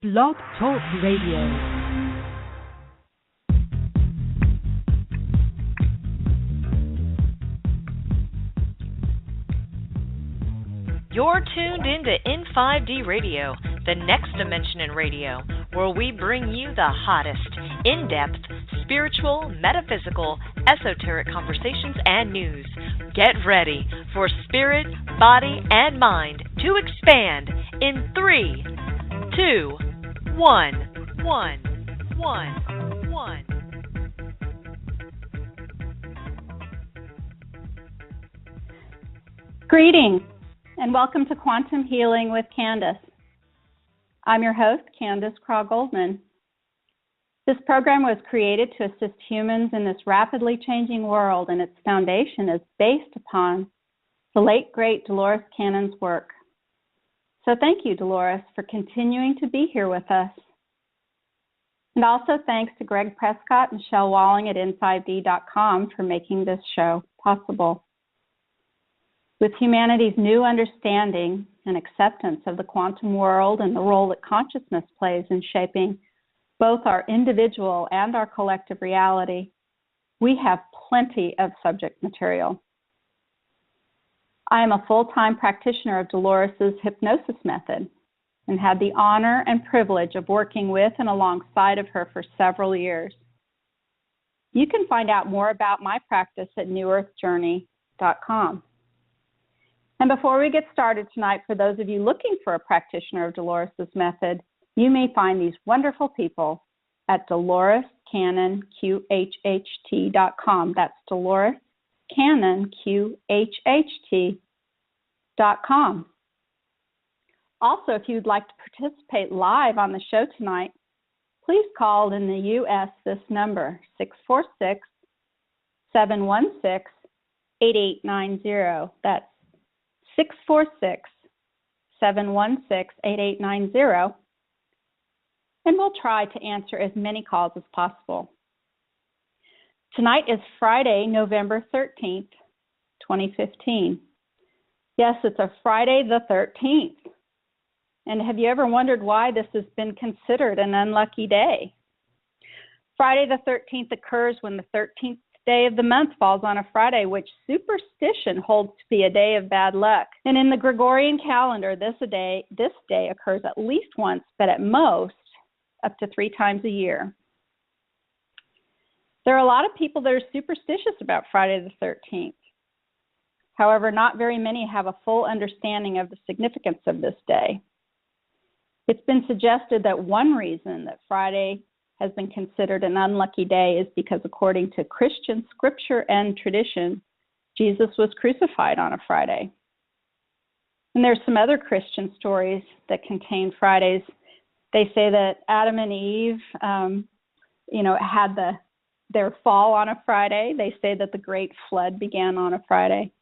Blog Talk Radio. You're tuned into In5D Radio, the next dimension in radio, where we bring you the hottest, in-depth, spiritual, metaphysical, esoteric conversations and news. Get ready for spirit, body, and mind to expand in 3, 2, 1. Greetings, and welcome to Quantum Healing with Candace. I'm your host, Candace Craw-Goldman. This program was created to assist humans in this rapidly changing world, and its foundation is based upon the late, great Dolores Cannon's work. So thank you, Dolores, for continuing to be here with us. And also thanks to Greg Prescott and Michelle Walling at in5d.com for making this show possible. With humanity's new understanding and acceptance of the quantum world and the role that consciousness plays in shaping both our individual and our collective reality, we have plenty of subject material. I am a full-time practitioner of Dolores' hypnosis method and had the honor and privilege of working with and alongside of her for several years. You can find out more about my practice at newearthjourney.com. And before we get started tonight, for those of you looking for a practitioner of Dolores' method, you may find these wonderful people at DoloresCannonQHHT.com. That's DoloresCannonQHHT.com. Also, if you'd like to participate live on the show tonight, please call in the U.S. this number, 646-716-8890. That's 646-716-8890. And we'll try to answer as many calls as possible. Tonight is Friday, November 13th, 2015. Yes, it's a Friday the 13th. And have you ever wondered why this has been considered an unlucky day? Friday the 13th occurs when the 13th day of the month falls on a Friday, which superstition holds to be a day of bad luck. And in the Gregorian calendar, this day occurs at least once, but at most up to 3 times a year. There are a lot of people that are superstitious about Friday the 13th. However, not very many have a full understanding of the significance of this day. It's been suggested that one reason that Friday has been considered an unlucky day is because, according to Christian scripture and tradition, Jesus was crucified on a Friday. And there's some other Christian stories that contain Fridays. They say that Adam and Eve, had their fall on a Friday. They say that the Great Flood began on a Friday.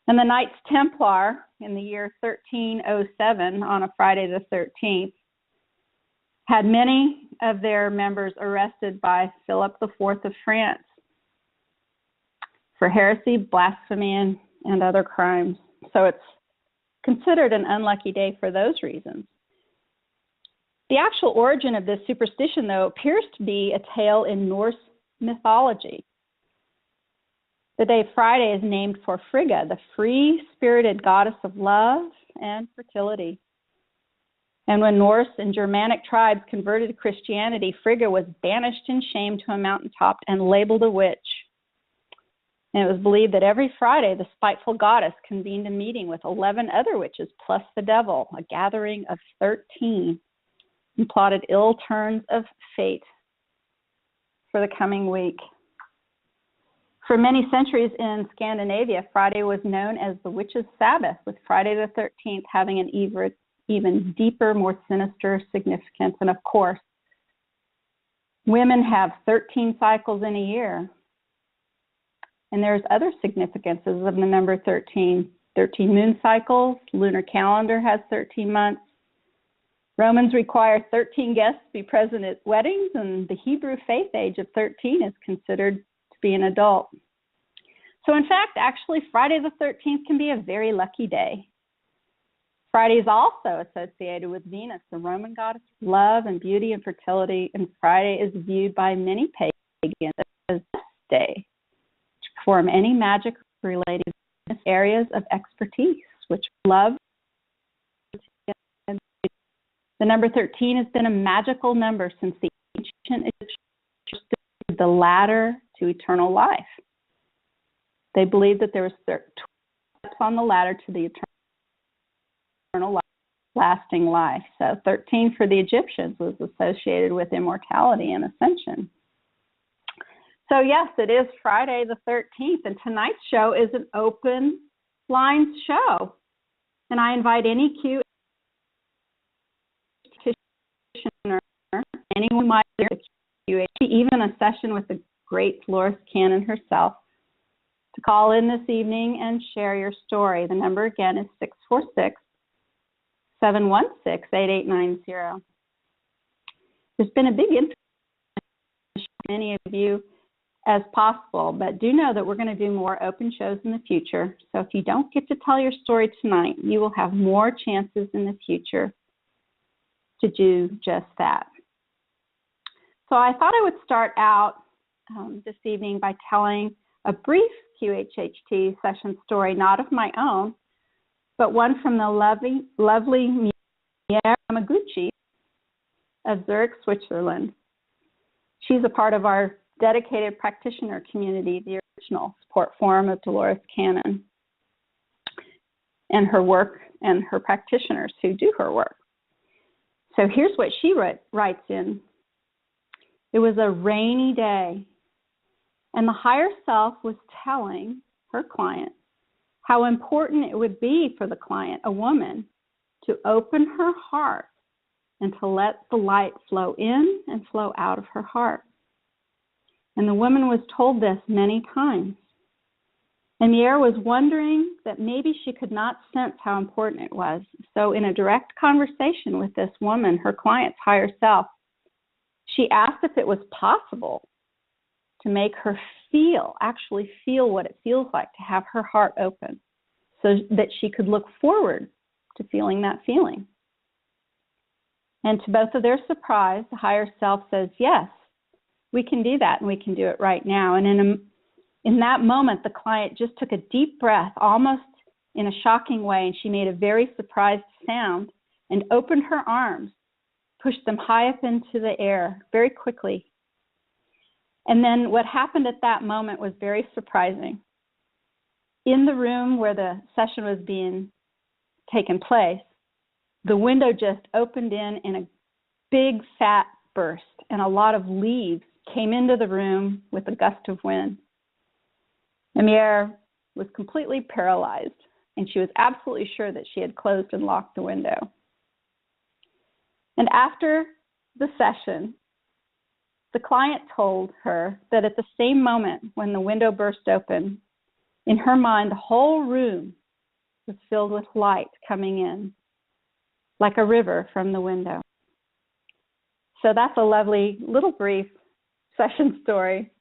And the Knights Templar in the year 1307 on a Friday the 13th had many of their members arrested by Philip IV of France for heresy, blasphemy, and other crimes. So it's considered an unlucky day for those reasons. The actual origin of this superstition, though, appears to be a tale in Norse mythology. The day Friday is named for Frigga, the free-spirited goddess of love and fertility. And when Norse and Germanic tribes converted to Christianity, Frigga was banished in shame to a mountaintop and labeled a witch. And it was believed that every Friday, the spiteful goddess convened a meeting with 11 other witches plus the devil, a gathering of 13, and plotted ill turns of fate for the coming week. For many centuries in Scandinavia, Friday was known as the Witches' Sabbath, with Friday the 13th having an even deeper, more sinister significance. And of course, women have 13 cycles in a year. And there's other significances of the number 13. 13 moon cycles, lunar calendar has 13 months. Romans require 13 guests to be present at weddings, and the Hebrew faith age of 13 is considered to be an adult. So in fact, actually, Friday the 13th can be a very lucky day. Friday is also associated with Venus, the Roman goddess of love and beauty and fertility, and Friday is viewed by many pagans as the day to perform any magic-related areas of expertise, which love. The number 13 has been a magical number since the ancient Egyptians, the ladder to eternal life. They believed that there was 12 steps on the ladder to the eternal life, lasting life. So 13 for the Egyptians was associated with immortality and ascension. So yes, it is Friday the 13th, and tonight's show is an open lines show. And I invite any QH practitioner, anyone who might be QH, even a session with the great Dolores Cannon herself, to call in this evening and share your story. The number again is 646-716-8890. There's been a big interest in many of you as possible, but do know that we're going to do more open shows in the future. So if you don't get to tell your story tonight, you will have more chances in the future to do just that. So I thought I would start out this evening by telling a brief QHHT session story, not of my own, but one from the lovely Miera Yamaguchi of Zurich, Switzerland. She's a part of our dedicated practitioner community, the original support forum of Dolores Cannon, and her work and her practitioners who do her work. So here's what she writes in. It was a rainy day, and the higher self was telling her client how important it would be for the client, a woman, to open her heart and to let the light flow in and flow out of her heart. And the woman was told this many times. And Miera was wondering that maybe she could not sense how important it was. So in a direct conversation with this woman, her client's higher self, she asked if it was possible to make her actually feel what it feels like to have her heart open, so that she could look forward to feeling that feeling. And to both of their surprise, the higher self says, yes, we can do that, and we can do it right now. And in that moment, the client just took a deep breath, almost in a shocking way, and she made a very surprised sound and opened her arms, pushed them high up into the air very quickly. And then what happened at that moment was very surprising. In the room where the session was being taken place, the window just opened in a big fat burst, and a lot of leaves came into the room with a gust of wind. Miera was completely paralyzed, and she was absolutely sure that she had closed and locked the window. And after the session, the client told her that at the same moment when the window burst open, in her mind, the whole room was filled with light coming in, like a river from the window. So that's a lovely little brief session story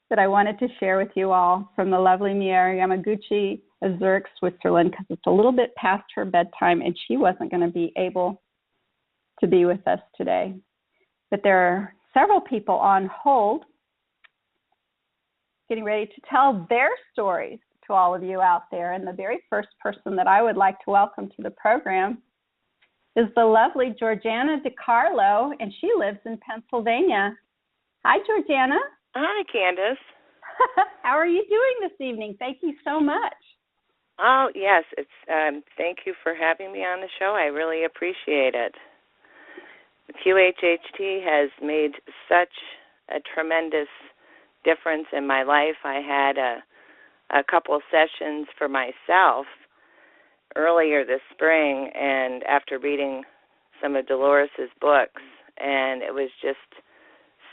that I wanted to share with you all from the lovely Miera Yamaguchi of Zurich, Switzerland, because it's a little bit past her bedtime and she wasn't going to be able to be with us today. But there are several people on hold getting ready to tell their stories to all of you out there. And the very first person that I would like to welcome to the program is the lovely Georgiana DiCarlo, and she lives in Pennsylvania. Hi, Georgiana. Hi, Candace. How are you doing this evening? Thank you so much. Oh, yes. Thank you for having me on the show. I really appreciate it. QHHT has made such a tremendous difference in my life. I had a couple of sessions for myself earlier this spring, and after reading some of Dolores's books, and it was just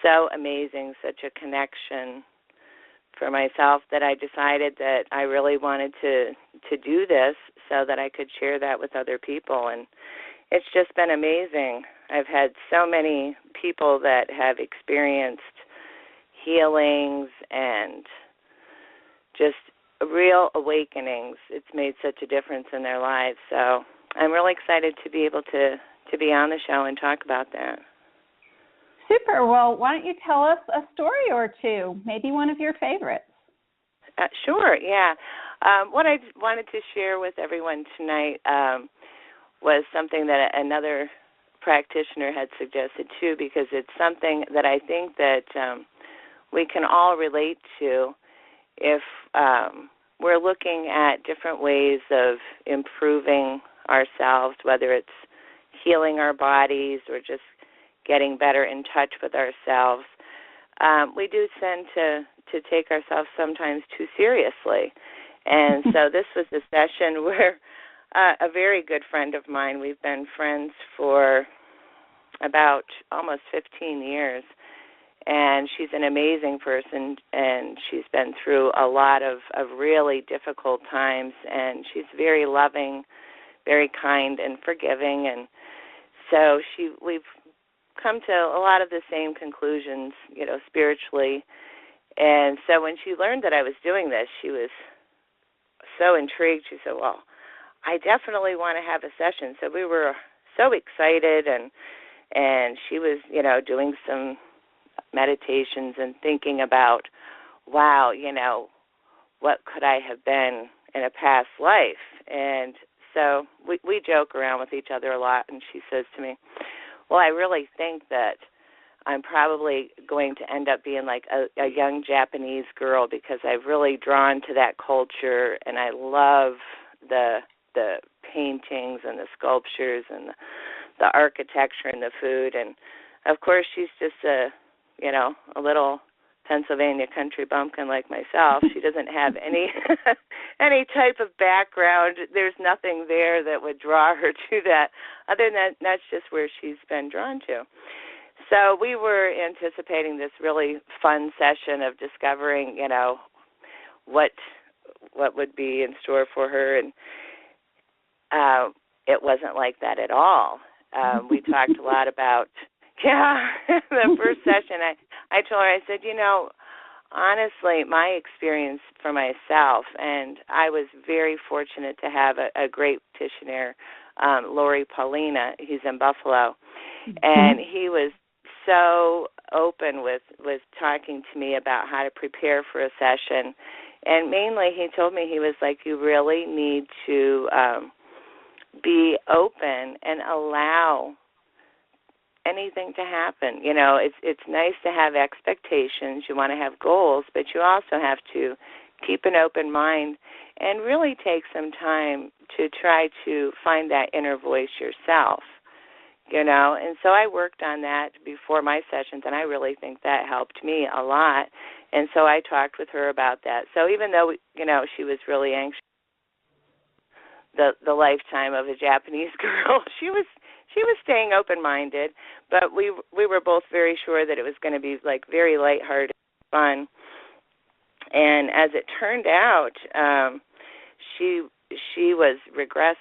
so amazing, such a connection for myself, that I decided that I really wanted to do this so that I could share that with other people. And it's just been amazing. I've had so many people that have experienced healings and just real awakenings. It's made such a difference in their lives. So I'm really excited to be able to be on the show and talk about that. Super. Well, why don't you tell us a story or two, maybe one of your favorites? Sure, yeah. What I wanted to share with everyone tonight was something that another practitioner had suggested too, because it's something that I think that we can all relate to if we're looking at different ways of improving ourselves, whether it's healing our bodies or just getting better in touch with ourselves. We do tend to take ourselves sometimes too seriously. And so this was a session where a very good friend of mine, we've been friends for about almost 15 years, and she's an amazing person, and she's been through a lot of really difficult times, and she's very loving, very kind and forgiving, and so we've come to a lot of the same conclusions, spiritually. And so when she learned that I was doing this, she was so intrigued. She said, well, I definitely want to have a session. So we were so excited, and she was, doing some meditations and thinking about, wow, what could I have been in a past life? And so we joke around with each other a lot, and she says to me, well, I really think that I'm probably going to end up being like a young Japanese girl, because I've really drawn to that culture, and I love the paintings and the sculptures and the architecture and the food. And of course, she's just a little Pennsylvania country bumpkin like myself. She doesn't have any type of background. There's nothing there that would draw her to that, other than that's just where she's been drawn to. So we were anticipating this really fun session of discovering, what would be in store for her, and it wasn't like that at all. We talked a lot about, the first session, I told her, I said, honestly, my experience for myself, and I was very fortunate to have a great practitioner, Lori Paulina. He's in Buffalo, and he was so open with talking to me about how to prepare for a session. And mainly he told me, he was like, you really need to be open and allow anything to happen. It's nice to have expectations. You want to have goals, but you also have to keep an open mind and really take some time to try to find that inner voice yourself. And so I worked on that before my sessions, and I really think that helped me a lot. And so I talked with her about that. So even though, she was really anxious, the lifetime of a Japanese girl, she was staying open-minded, but we were both very sure that it was going to be like very lighthearted, fun. And as it turned out, she was regressed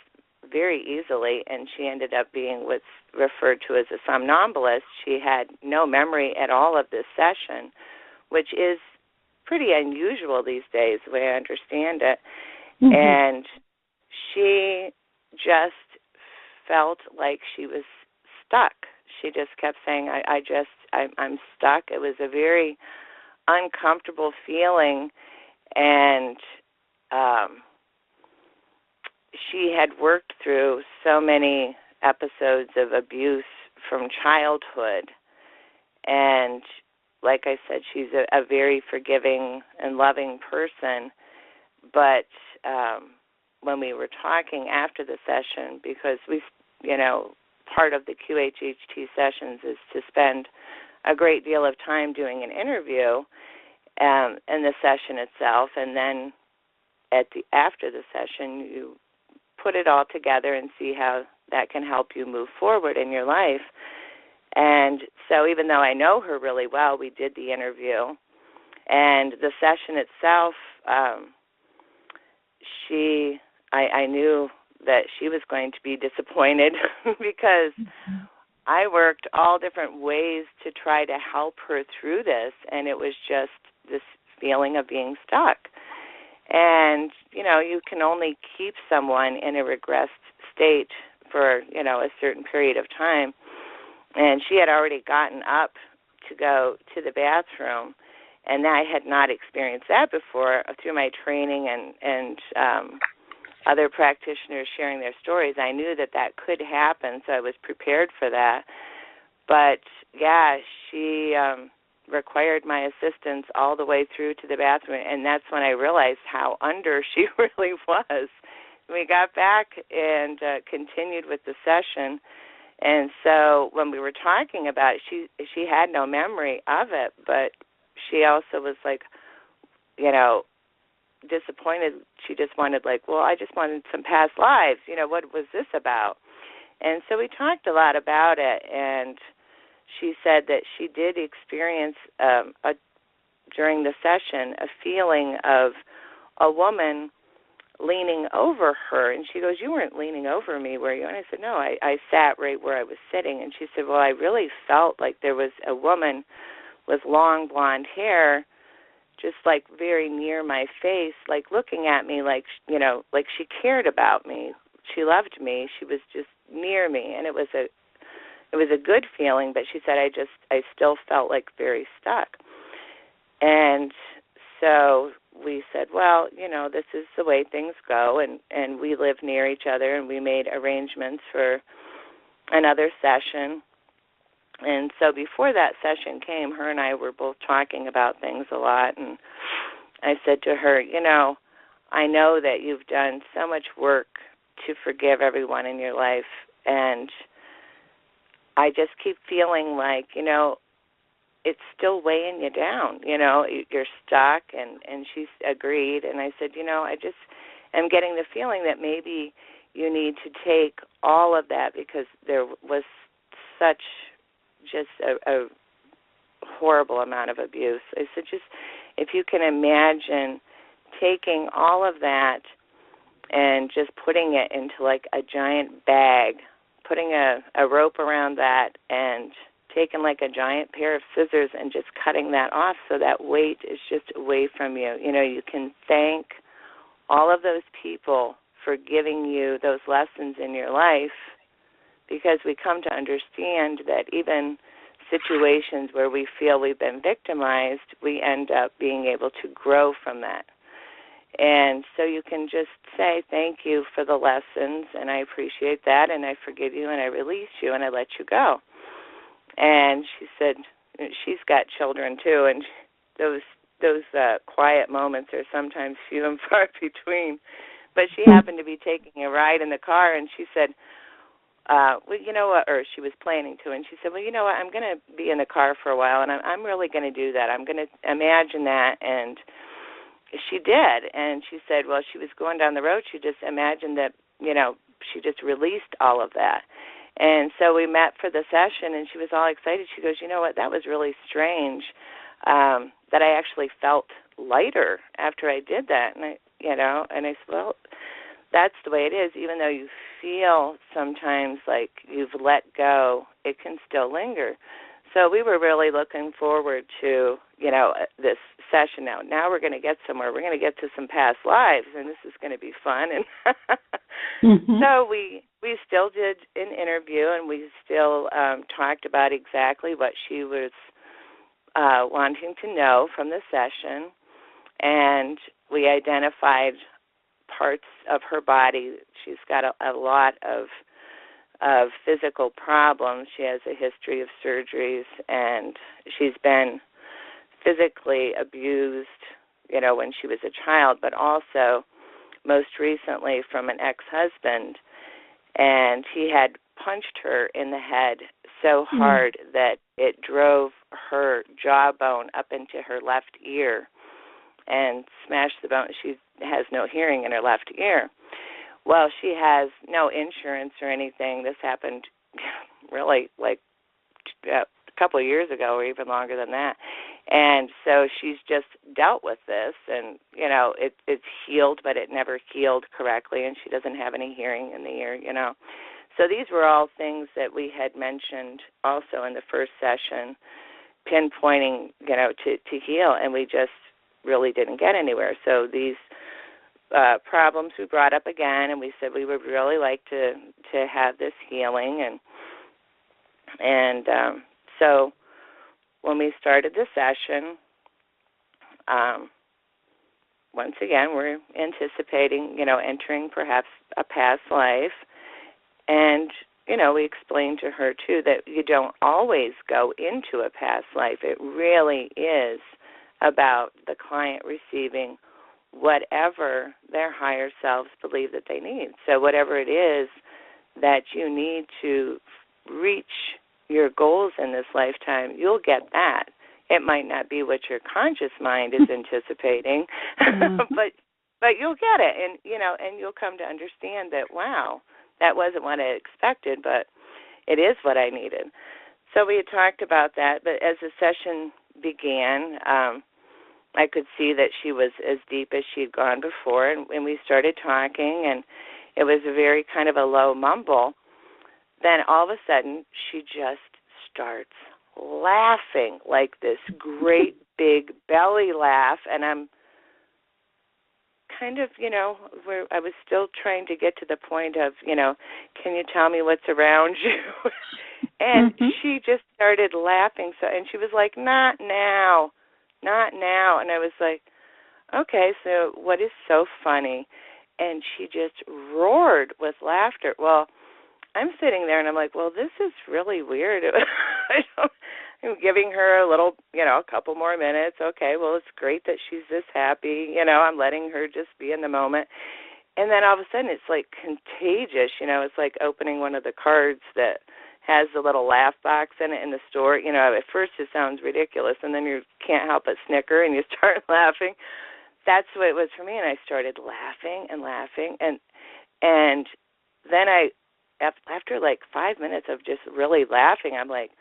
very easily, and she ended up being what's referred to as a somnambulist. She had no memory at all of this session, which is pretty unusual these days, the way I understand it. And she just felt like she was stuck. She just kept saying, I'm stuck. It was a very uncomfortable feeling, and she had worked through so many episodes of abuse from childhood, and like I said, she's a very forgiving and loving person, but when we were talking after the session, because we, part of the QHHT sessions is to spend a great deal of time doing an interview in the session itself, and then after the session, you put it all together and see how that can help you move forward in your life. And so even though I know her really well, we did the interview, and the session itself, I knew that she was going to be disappointed because I worked all different ways to try to help her through this, and it was just this feeling of being stuck. And, you can only keep someone in a regressed state for, a certain period of time. And she had already gotten up to go to the bathroom, and I had not experienced that before through my training and other practitioners sharing their stories. I knew that could happen, so I was prepared for that. But, yeah, she required my assistance all the way through to the bathroom, and that's when I realized how under she really was. We got back and continued with the session, and so when we were talking about it, she had no memory of it, but she also was like, disappointed. She just wanted I just wanted some past lives. What was this about? And so we talked a lot about it, and she said that she did experience during the session a feeling of a woman leaning over her, and she goes, "You weren't leaning over me, were you?" And I said, "No, I sat right where I was sitting." And she said, "Well, I really felt like there was a woman with long blonde hair just very near my face, looking at me like she cared about me. She loved me. She was just near me." And it was a good feeling, but she said I still felt very stuck. And so we said, well, this is the way things go, and we live near each other, and we made arrangements for another session. And so before that session came, her and I were both talking about things a lot, and I said to her, I know that you've done so much work to forgive everyone in your life, and I just keep feeling it's still weighing you down, you're stuck, and she agreed, and I said, I just am getting the feeling that maybe you need to take all of that because there was such just a horrible amount of abuse. I said, just if you can imagine taking all of that and just putting it into a giant bag, putting a rope around that and taking a giant pair of scissors and just cutting that off so that weight is just away from you. You can thank all of those people for giving you those lessons in your life, because we come to understand that even situations where we feel we've been victimized, we end up being able to grow from that. And so you can just say, thank you for the lessons, and I appreciate that, and I forgive you, and I release you, and I let you go. And she said she's got children too, and those quiet moments are sometimes few and far between. But she happened to be taking a ride in the car, and she said, well, you know what, or she was planning to, and she said, well, you know what, I'm going to be in the car for a while, and I'm really going to do that. I'm going to imagine that. And she did, and she said, well, she was going down the road, she just imagined that, she just released all of that. And so we met for the session, and she was all excited. She goes, you know what, that was really strange, that I actually felt lighter after I did that. And I said, well, that's the way it is. Even though you feel sometimes like you've let go, it can still linger. So we were really looking forward to, this session now. Now we're going to get somewhere. We're going to get to some past lives, and this is going to be fun. And so we still did an interview, and we still talked about exactly what she was wanting to know from the session, and we identified parts of her body. She's got a lot of physical problems. She has a history of surgeries, and she's been physically abused, when she was a child, but also most recently from an ex-husband, and he had punched her in the head so hard that it drove her jawbone up into her left ear and smashed the bone. She has no hearing in her left ear. Well, she has no insurance or anything. This happened really a couple of years ago, or even longer than that. And so she's just dealt with this, and, it's healed, but it never healed correctly, and she doesn't have any hearing in the ear, So these were all things that we had mentioned also in the first session, pinpointing, to heal, and we just really didn't get anywhere. So these problems we brought up again, and we said we would really like to have this healing, and so when we started the session, once again we're anticipating, entering perhaps a past life, and we explained to her too that you don't always go into a past life. It really is about the client receiving whatever their higher selves believe that they need. So whatever it is that you need to reach your goals in this lifetime, you'll get that. It might not be what your conscious mind is anticipating, but you'll get it, and and you'll come to understand that, wow, that wasn't what I expected, but it is what I needed. So we had talked about that, but as the session began, I could see that she was as deep as she'd gone before, and we started talking, and it was a very kind of a low mumble. Then all of a sudden, she just starts laughing, like this great big belly laugh, and I'm kind of, where I was still trying to get to the point of, can you tell me what's around you? And she just started laughing, and she was like, not now. And I was like, okay, so what is so funny? And she just roared with laughter. Well, I'm sitting there, and I'm like, well, this is really weird. I'm giving her a little, a couple more minutes. Okay, well, it's great that she's this happy. I'm letting her just be in the moment. And then all of a sudden, it's like contagious. It's like opening one of the cards that has the little laugh box in it in the store. At first it sounds ridiculous, and then you can't help but snicker, and you start laughing. That's what it was for me, and I started laughing, and then after like 5 minutes of just really laughing, I'm like,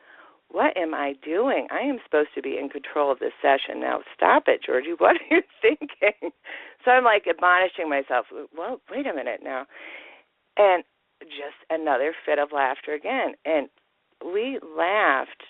what am I doing? I am supposed to be in control of this session. Now stop it, Georgie. What are you thinking? So I'm like admonishing myself, well, wait a minute now. And just another fit of laughter again. And we laughed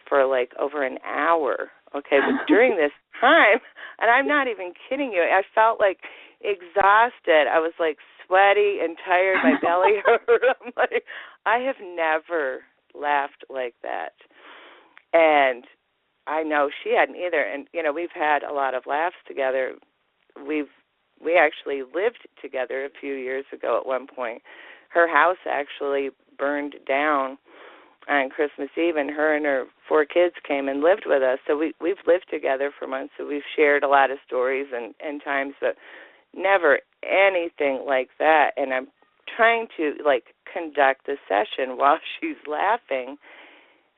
for like over an hour, okay? But during this time, and I'm not even kidding you, I felt like exhausted. I was like sweaty and tired. My belly hurt. I'm like, I have never laughed like that. And I know she hadn't either. And, we've had a lot of laughs together. We actually lived together a few years ago at one point. Her house actually burned down on Christmas Eve, and her 4 kids came and lived with us. So we've lived together for months, so we've shared a lot of stories and times, but never anything like that. And I'm trying to, conduct the session while she's laughing.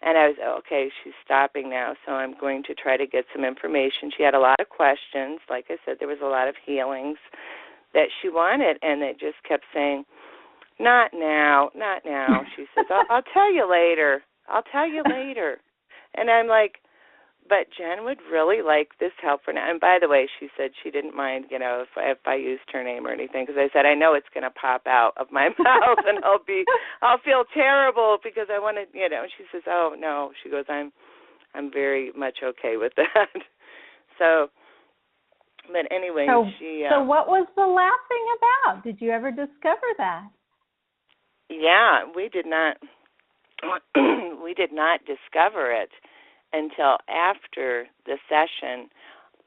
And I was, okay, she's stopping now, so I'm going to try to get some information. She had a lot of questions. Like I said, there was a lot of healings that she wanted, and they just kept saying, not now. She says, I'll tell you later. And I'm like, but Jen would really like this help for now. And by the way, she said she didn't mind, if I used her name or anything, because I said, I know it's going to pop out of my mouth, and I'll feel terrible because I want to, And she says, oh no. She goes, I'm very much okay with that. So, but anyway, So what was the laughing about? Did you ever discover that? Yeah, we did not discover it until after the session.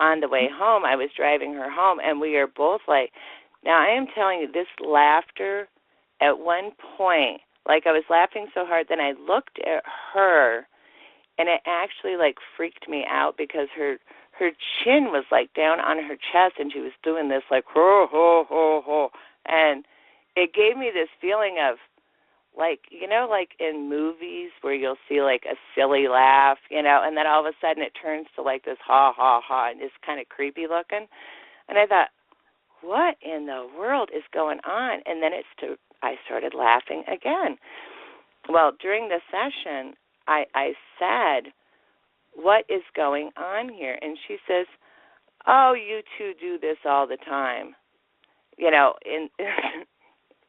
On the way home, I was driving her home, and we are both like, now I am telling you, this laughter at one point, like I was laughing so hard, then I looked at her, and it actually freaked me out because her chin was down on her chest, and she was doing this ho, ho, ho, ho, and it gave me this feeling of in movies where you'll see a silly laugh, and then all of a sudden it turns to this ha, ha, ha, and it's kind of creepy looking. And I thought, what in the world is going on? And then I started laughing again. Well, during the session, I said, what is going on here? And she says, oh, you two do this all the time.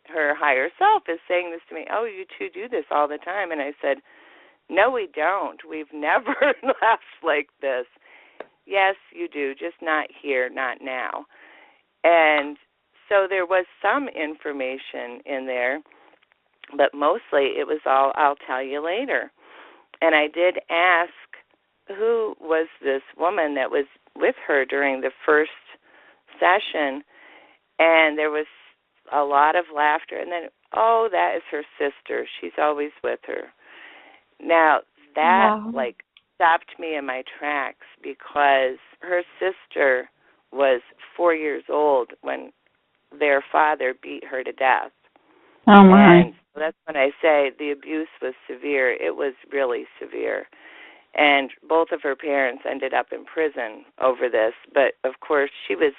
Her higher self is saying this to me, oh, you two do this all the time. And I said, no, we don't. We've never laughed like this. Yes, you do, just not here, not now. And so there was some information in there, but mostly it was all, I'll tell you later. And I did ask who was this woman that was with her during the first session, and there was a lot of laughter. And then, oh, that is her sister. She's always with her. Now, that, stopped me in my tracks, because her sister was 4 years old when their father beat her to death. Oh, my. And that's when I say the abuse was severe. It was really severe. And both of her parents ended up in prison over this. But, of course, she was,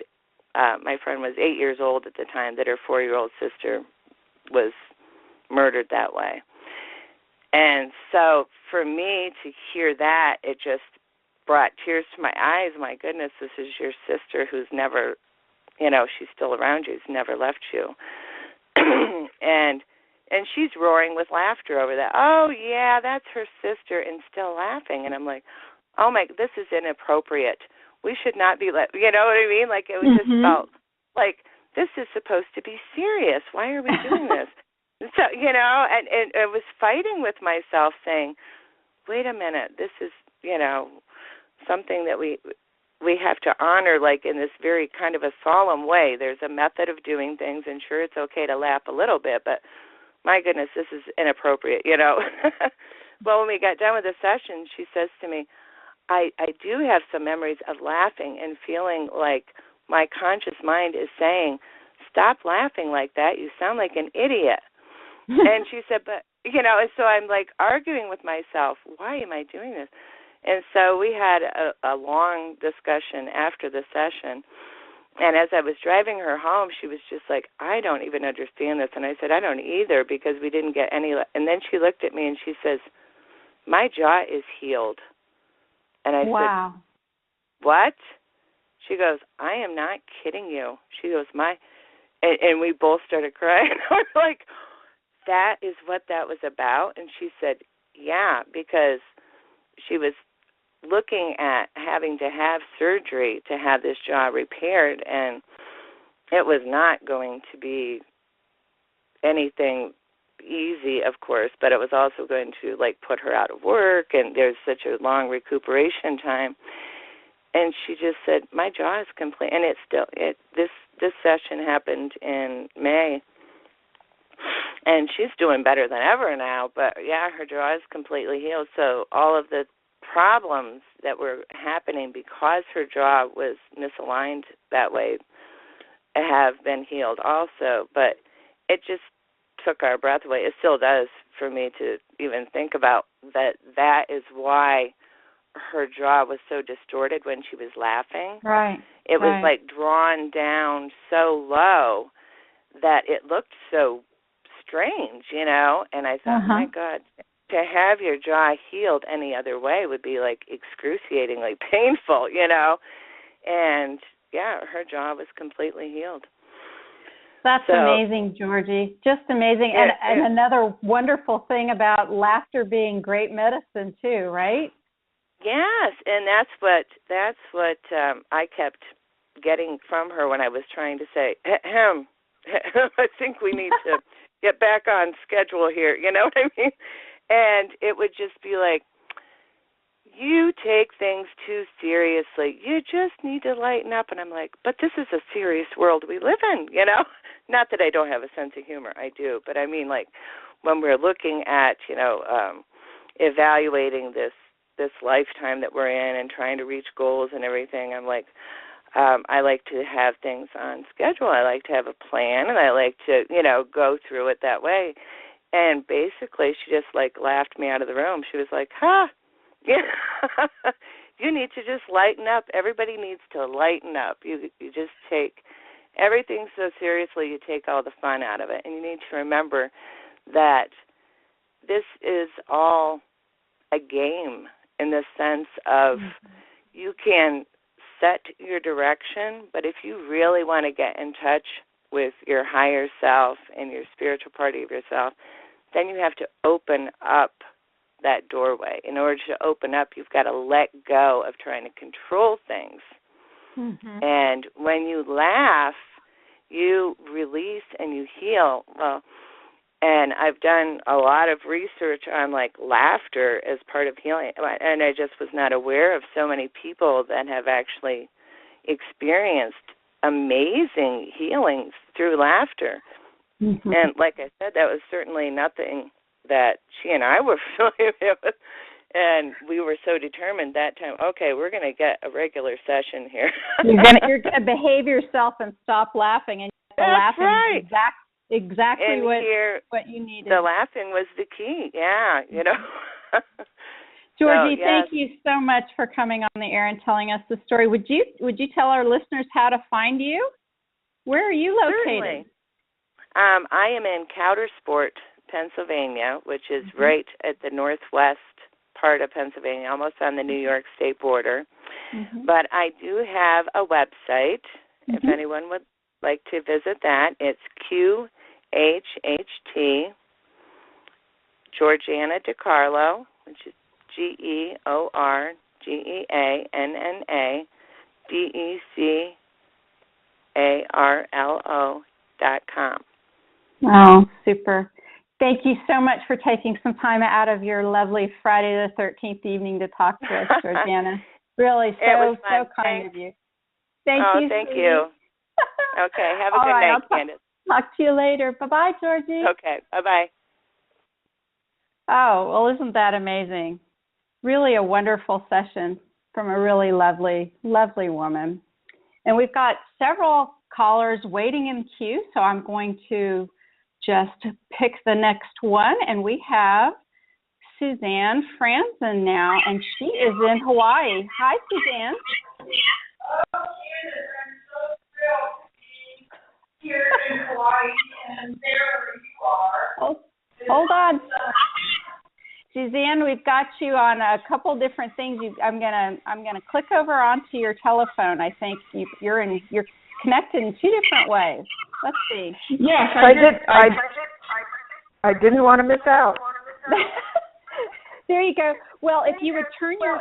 my friend was 8 years old at the time that her 4-year-old sister was murdered that way. And so for me to hear that, it just brought tears to my eyes. My goodness, this is your sister who's never, she's still around you, who's never left you. and she's roaring with laughter over that. Oh, yeah, that's her sister, and still laughing. And I'm like, oh, my, this is inappropriate. We should not be, you know what I mean? Like, it was just felt like, this is supposed to be serious. Why are we doing this? So, and I was fighting with myself saying, wait a minute, this is, something that we have to honor, like in this very kind of a solemn way. There's a method of doing things, and sure, it's okay to laugh a little bit, but my goodness, this is inappropriate, Well, when we got done with the session, she says to me, I do have some memories of laughing and feeling like my conscious mind is saying, stop laughing like that. You sound like an idiot. And she said, but, and so I'm like arguing with myself, why am I doing this? And so we had a long discussion after the session. And as I was driving her home, she was just like, I don't even understand this. And I said, I don't either, because we didn't get any. And then she looked at me and she says, my jaw is healed. And I said, what? She goes, I am not kidding you. She goes, and we both started crying. I was like, that is what that was about? And she said, yeah, because she was looking at having to have surgery to have this jaw repaired, and it was not going to be anything easy, of course, but it was also going to, put her out of work, and there's such a long recuperation time. And she just said, my jaw is complete. And this session happened in May, and she's doing better than ever now, but yeah, her jaw is completely healed. So all of the problems that were happening because her jaw was misaligned that way have been healed also. But it just took our breath away. It still does for me to even think about that. That is why her jaw was so distorted when she was laughing. Right. It was drawn down so low that it looked so strange, and I thought, my God, to have your jaw healed any other way would be excruciatingly painful, and yeah, her jaw was completely healed. That's amazing, Georgie. Just amazing. And another wonderful thing about laughter being great medicine too, right? Yes, and that's what I kept getting from her when I was trying to say, I think we need to get back on schedule here, you know what I mean? And it would just be like, you take things too seriously. You just need to lighten up. And I'm like, but this is a serious world we live in, Not that I don't have a sense of humor. I do. But I mean, when we're looking at, evaluating this lifetime that we're in and trying to reach goals and everything, I'm like, I like to have things on schedule. I like to have a plan, and I like to, go through it that way. And basically, she just, laughed me out of the room. She was like, you need to just lighten up. Everybody needs to lighten up. You just take everything so seriously, you take all the fun out of it. And you need to remember that this is all a game in the sense of you can set your direction, but if you really want to get in touch with your higher self and your spiritual party of yourself, then you have to open up that doorway. In order to open up, you've got to let go of trying to control things. And when you laugh, you release and you heal. Well, and I've done a lot of research on like laughter as part of healing, and I just was not aware of so many people that have actually experienced amazing healings through laughter. Mm-hmm. And like I said, that was certainly nothing that she and I were familiar with. And we were so determined that time, okay, we're going to get a regular session here. You're going to behave yourself and stop laughing. And that's laughing right. Exactly and what you needed. The laughing was the key, yeah, you know. Georgie, so, yes. Thank you so much for coming on the air and telling us the story. Would you tell our listeners how to find you? Where are you located? Certainly. I am in Coudersport, Pennsylvania, which is right at the northwest part of Pennsylvania, almost on the New York State border. Mm-hmm. But I do have a website, if anyone would like to visit that. It's QHHT Georgiana DeCarlo, which is GeorgianaDeCarlo.com. Oh, super. Thank you so much for taking some time out of your lovely Friday the 13th evening to talk to us, Georgiana. Really, so kind of you. Thank you. Thank you. Okay, have a good night, Candace. Talk to you later. Bye-bye, Georgie. Okay, bye-bye. Oh, well, isn't that amazing? Really a wonderful session from a really lovely, lovely woman. And we've got several callers waiting in queue, so I'm going to just pick the next one. And we have Suzanne Franzen now, and she is in Hawaii. Hi, Suzanne. Oh, Candace, I'm so thrilled to be here in Hawaii and there where you are. Hold on. Suzanne, we've got you on a couple different things. I'm gonna click over onto your telephone. I think you're connected in two different ways. Let's see. Yes, I did. I didn't want to miss out. There you go. Well, if you would turn your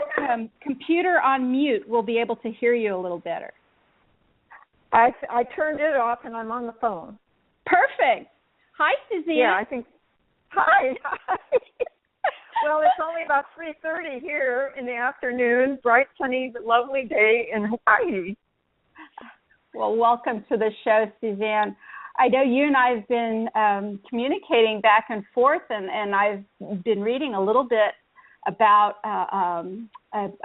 computer on mute, we'll be able to hear you a little better. I turned it off and I'm on the phone. Perfect. Hi, Suzanne. Yeah, I think. Hi. Well, it's only about 3:30 here in the afternoon. Bright, sunny, lovely day in Hawaii. Well, welcome to the show, Suzanne. I know you and I have been communicating back and forth, and I've been reading a little bit about a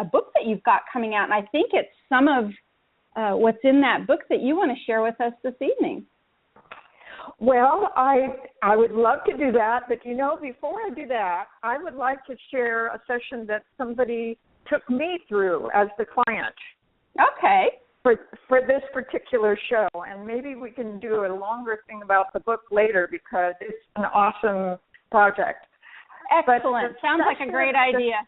book that you've got coming out, and I think it's some of what's in that book that you want to share with us this evening. Well, I would love to do that, but before I do that, I would like to share a session that somebody took me through as the client. Okay. For this particular show, and maybe we can do a longer thing about the book later because it's an awesome project. Excellent. Sounds like a great idea.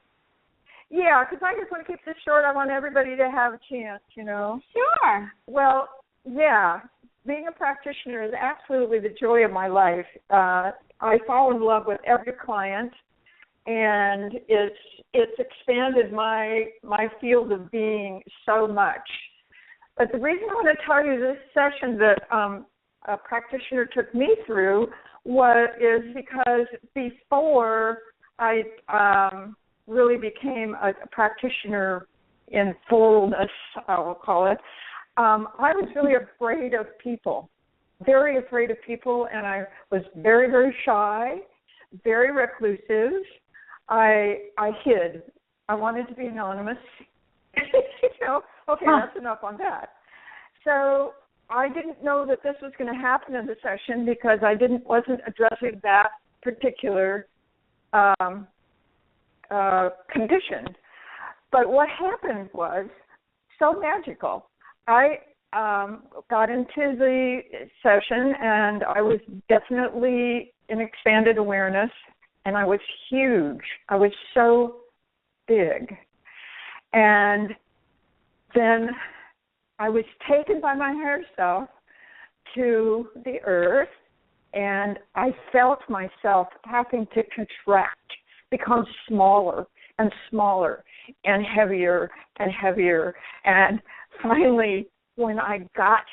Yeah, because I just want to keep this short. I want everybody to have a chance, Sure. Well, yeah, being a practitioner is absolutely the joy of my life. I fall in love with every client, and it's expanded my field of being so much. But the reason I want to tell you this session that a practitioner took me through is because before I really became a practitioner in fullness, I will call it, I was really afraid of people, very afraid of people, and I was very, very shy, very reclusive. I hid. I wanted to be anonymous. Okay, that's enough on that. So I didn't know that this was going to happen in the session because I wasn't addressing that particular condition. But what happened was so magical. I got into the session and I was definitely in expanded awareness, and I was huge. I was so big. And then I was taken by my higher self to the earth, and I felt myself having to contract, become smaller and smaller and heavier and heavier. And finally, when I got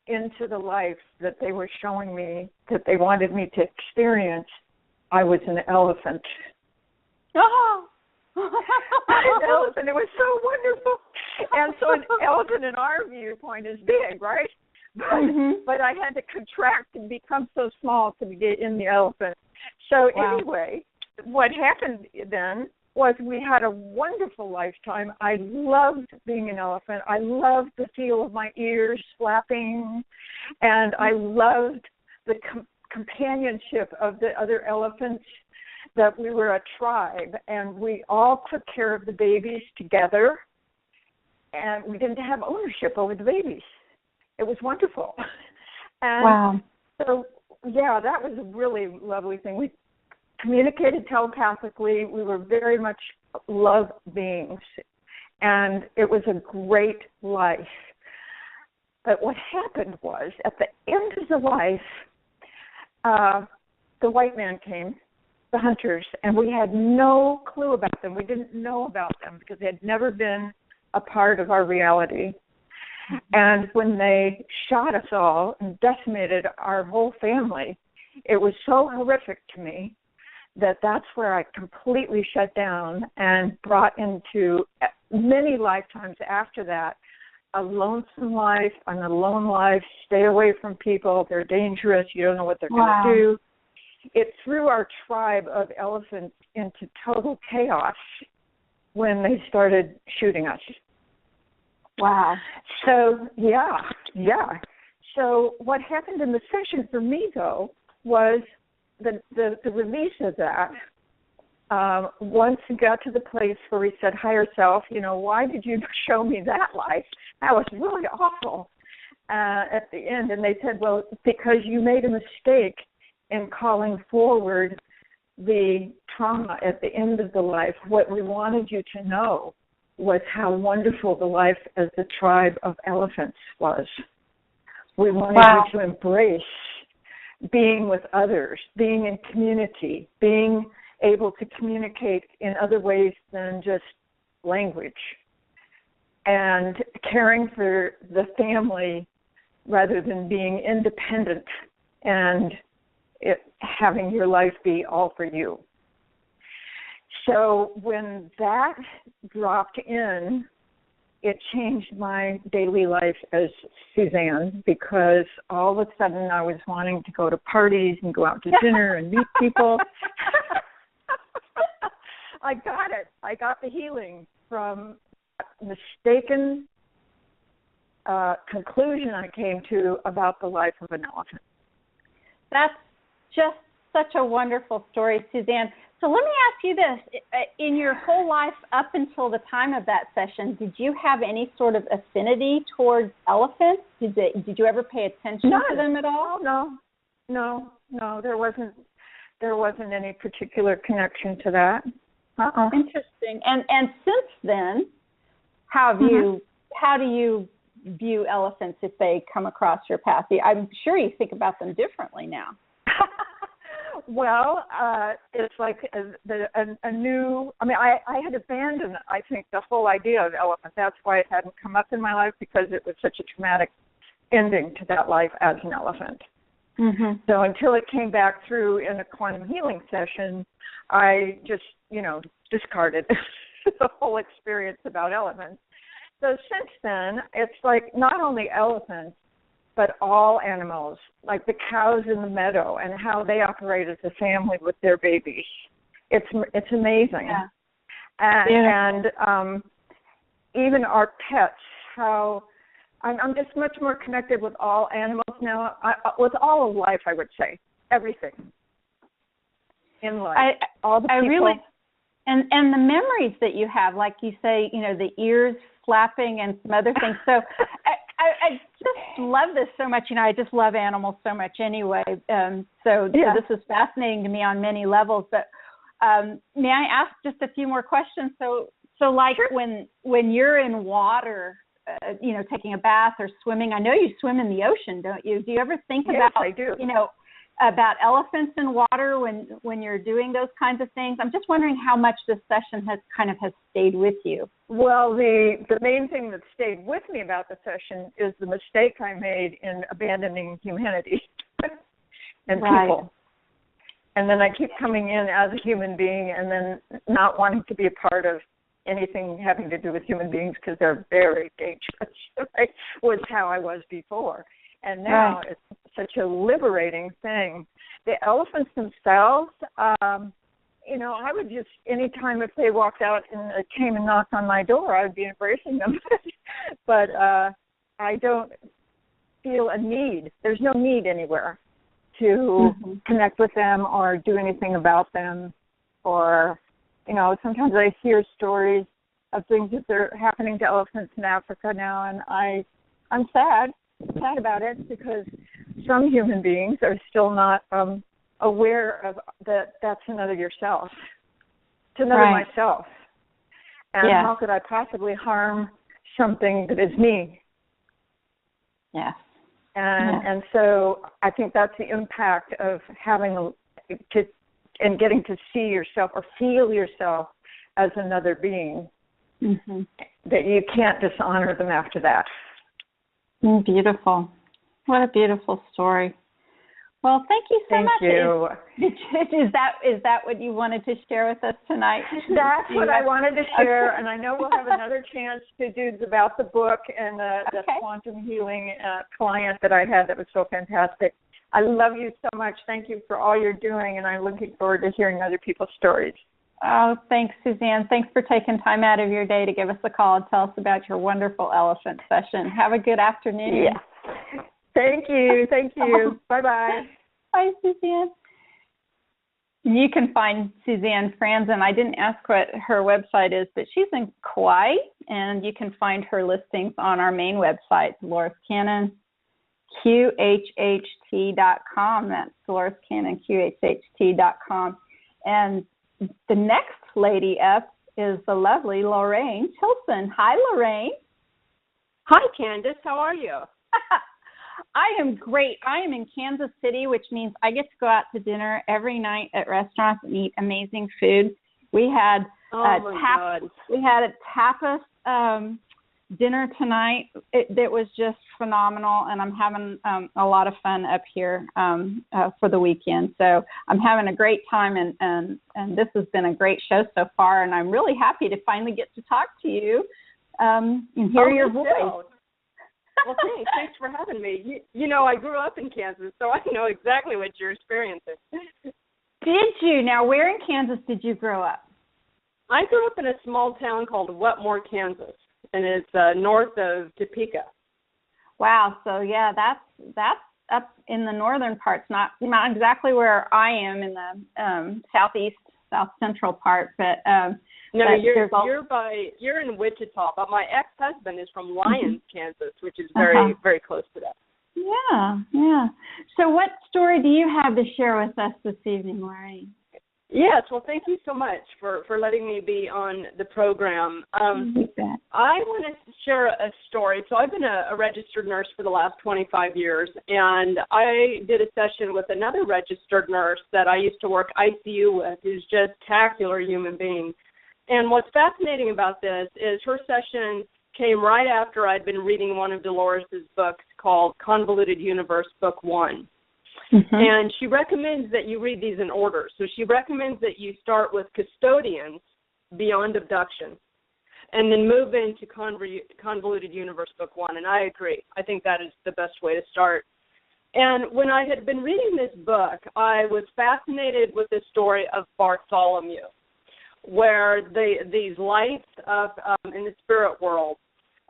into the life that they were showing me, that they wanted me to experience, I was an elephant. Oh! An elephant. It was so wonderful. And so an elephant in our viewpoint is big, right? But I had to contract and become so small to get in the elephant. So anyway, what happened then was we had a wonderful lifetime. I loved being an elephant. I loved the feel of my ears flapping, and I loved the companionship of the other elephants, that we were a tribe, and we all took care of the babies together, and we didn't have ownership over the babies. It was wonderful. And so, yeah, that was a really lovely thing. We communicated telepathically. We were very much love beings, and it was a great life. But what happened was, at the end of the life, the white man came, the hunters, and we had no clue about them. We didn't know about them because they had never been a part of our reality. And when they shot us all and decimated our whole family, it was so horrific to me that that's where I completely shut down and brought into many lifetimes after that a lonesome life, an alone life, stay away from people, they're dangerous, you don't know what they're going to do. It threw our tribe of elephants into total chaos when they started shooting us. Wow. So, yeah. So what happened in the session for me, though, was the release of that. Once we got to the place where we said, higher self, why did you show me that life? That was really awful at the end. And they said, well, because you made a mistake in calling forward the trauma at the end of the life. What we wanted you to know was how wonderful the life as the tribe of elephants was. We wanted you to embrace being with others, being in community, being able to communicate in other ways than just language, and caring for the family rather than being independent and having your life be all for you. So when that dropped in, it changed my daily life as Suzanne, because all of a sudden I was wanting to go to parties and go out to dinner and meet people. I got it. I got the healing from mistaken conclusion I came to about the life of an elephant. That's just such a wonderful story, Suzanne. So let me ask you this. In your whole life up until the time of that session, did you have any sort of affinity towards elephants? Did you ever pay attention to them at all? No. There wasn't any particular connection to that. Interesting. And since then, how do you view elephants if they come across your path? I'm sure you think about them differently now. Well, it's like a new, I had abandoned, I think, the whole idea of elephant. That's why it hadn't come up in my life, because it was such a traumatic ending to that life as an elephant. Mm-hmm. So until it came back through in a quantum healing session, I just, discarded the whole experience about elephants. So since then, it's like not only elephants, but all animals, like the cows in the meadow and how they operate as a family with their babies. It's amazing. Yeah. And even our pets, how I'm just much more connected with all animals now, with all of life, I would say, everything in life. All the people. Really, and the memories that you have, like you say, the ears flapping and some other things. So I just love this so much. I just love animals so much anyway. So this is fascinating to me on many levels. But may I ask just a few more questions? So like sure. when you're in water, taking a bath or swimming, I know you swim in the ocean, don't you? Do you ever think about, I do. about elephants in water when you're doing those kinds of things. I'm just wondering how much this session has stayed with you. Well, the main thing that stayed with me about the session is the mistake I made in abandoning humanity and people. And then I keep coming in as a human being and then not wanting to be a part of anything having to do with human beings because they're very dangerous, right? Was how I was before. And now it's such a liberating thing. The elephants themselves, I would just, anytime if they walked out and came and knocked on my door, I would be embracing them. But I don't feel a need. There's no need anywhere to connect with them or do anything about them. Or, sometimes I hear stories of things that are happening to elephants in Africa now, and I'm sad about it because some human beings are still not aware of that's another yourself. It's another myself. And how could I possibly harm something that is me? Yes. And so I think that's the impact of having and getting to see yourself or feel yourself as another being, that you can't dishonor them after that. Beautiful. What a beautiful story. Well, thank you so much. Thank you. Is that what you wanted to share with us tonight? That's what I wanted to share, and I know we'll have another chance to do about the book and the quantum healing client that I had that was so fantastic. I love you so much. Thank you for all you're doing, and I'm looking forward to hearing other people's stories. Oh, thanks, Suzanne. Thanks for taking time out of your day to give us a call and tell us about your wonderful elephant session. Have a good afternoon. Yeah. Thank you. Thank you. Bye-bye. Bye, Suzanne. You can find Suzanne Franzen. I didn't ask what her website is, but she's in Kauai, and you can find her listings on our main website, Dolores Cannon, QHHT.com. That's Dolores Cannon, QHHT.com. And the next lady up is the lovely Lorraine Tilson. Hi, Lorraine. Hi, Candace. How are you? I am great. I am in Kansas City, which means I get to go out to dinner every night at restaurants and eat amazing food. We had we had a tapas dinner tonight. It was just phenomenal, and I'm having a lot of fun up here for the weekend. So I'm having a great time, and this has been a great show so far, and I'm really happy to finally get to talk to you and hear your voice. Well, thanks for having me. I grew up in Kansas, so I know exactly what you're experiencing. Did you? Now, where in Kansas did you grow up? I grew up in a small town called Wetmore, Kansas, and it's north of Topeka. Wow. So yeah, that's up in the northern parts, not exactly where I am in the southeast, south central part, but no, you're in Wichita, but my ex-husband is from Lyons, Kansas, which is very very close to that. Yeah. So what story do you have to share with us this evening, Lorraine? Yes, well, thank you so much for letting me be on the program. I want to share a story. So I've been a registered nurse for the last 25 years, and I did a session with another registered nurse that I used to work ICU with, who's just a spectacular human being. And what's fascinating about this is her session came right after I'd been reading one of Dolores' books called Convoluted Universe, Book 1. And she recommends that you read these in order. So she recommends that you start with Custodians Beyond Abduction and then move into Convoluted Universe, Book 1. And I agree. I think that is the best way to start. And when I had been reading this book, I was fascinated with the story of Bartholomew, where these lights in the spirit world,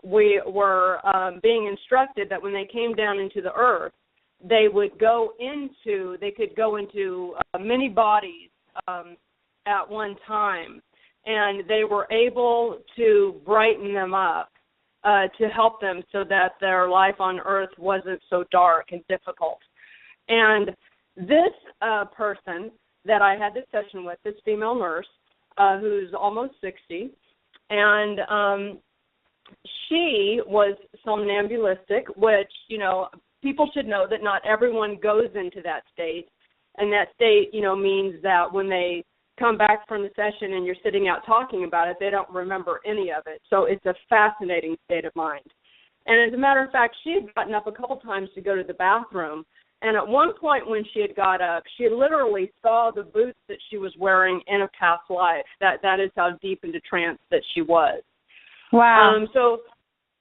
we were being instructed that when they came down into the earth, they could go into many bodies at one time, and they were able to brighten them up to help them so that their life on earth wasn't so dark and difficult. And this person that I had this session with, this female nurse, who's almost 60, and she was somnambulistic, which, people should know that not everyone goes into that state, and that state, means that when they come back from the session and you're sitting out talking about it, they don't remember any of it. So it's a fascinating state of mind. And as a matter of fact, she had gotten up a couple times to go to the bathroom, and at one point when she had got up, she literally saw the boots that she was wearing in a past life. That is how deep into trance that she was. Wow.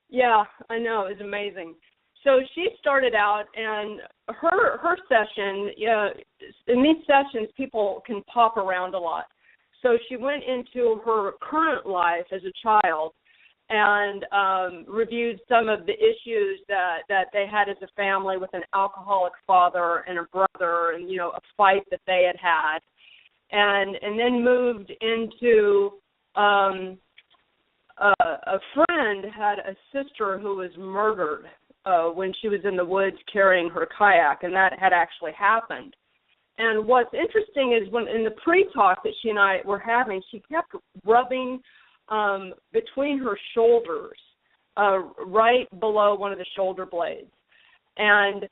Yeah, I know, it's amazing. So she started out, and her session, in these sessions, people can pop around a lot. So she went into her current life as a child and reviewed some of the issues that they had as a family with an alcoholic father and a brother, and a fight that they had, and then moved into a friend had a sister who was murdered when she was in the woods carrying her kayak, and that had actually happened. And what's interesting is when in the pre-talk that she and I were having, she kept rubbing between her shoulders, right below one of the shoulder blades. And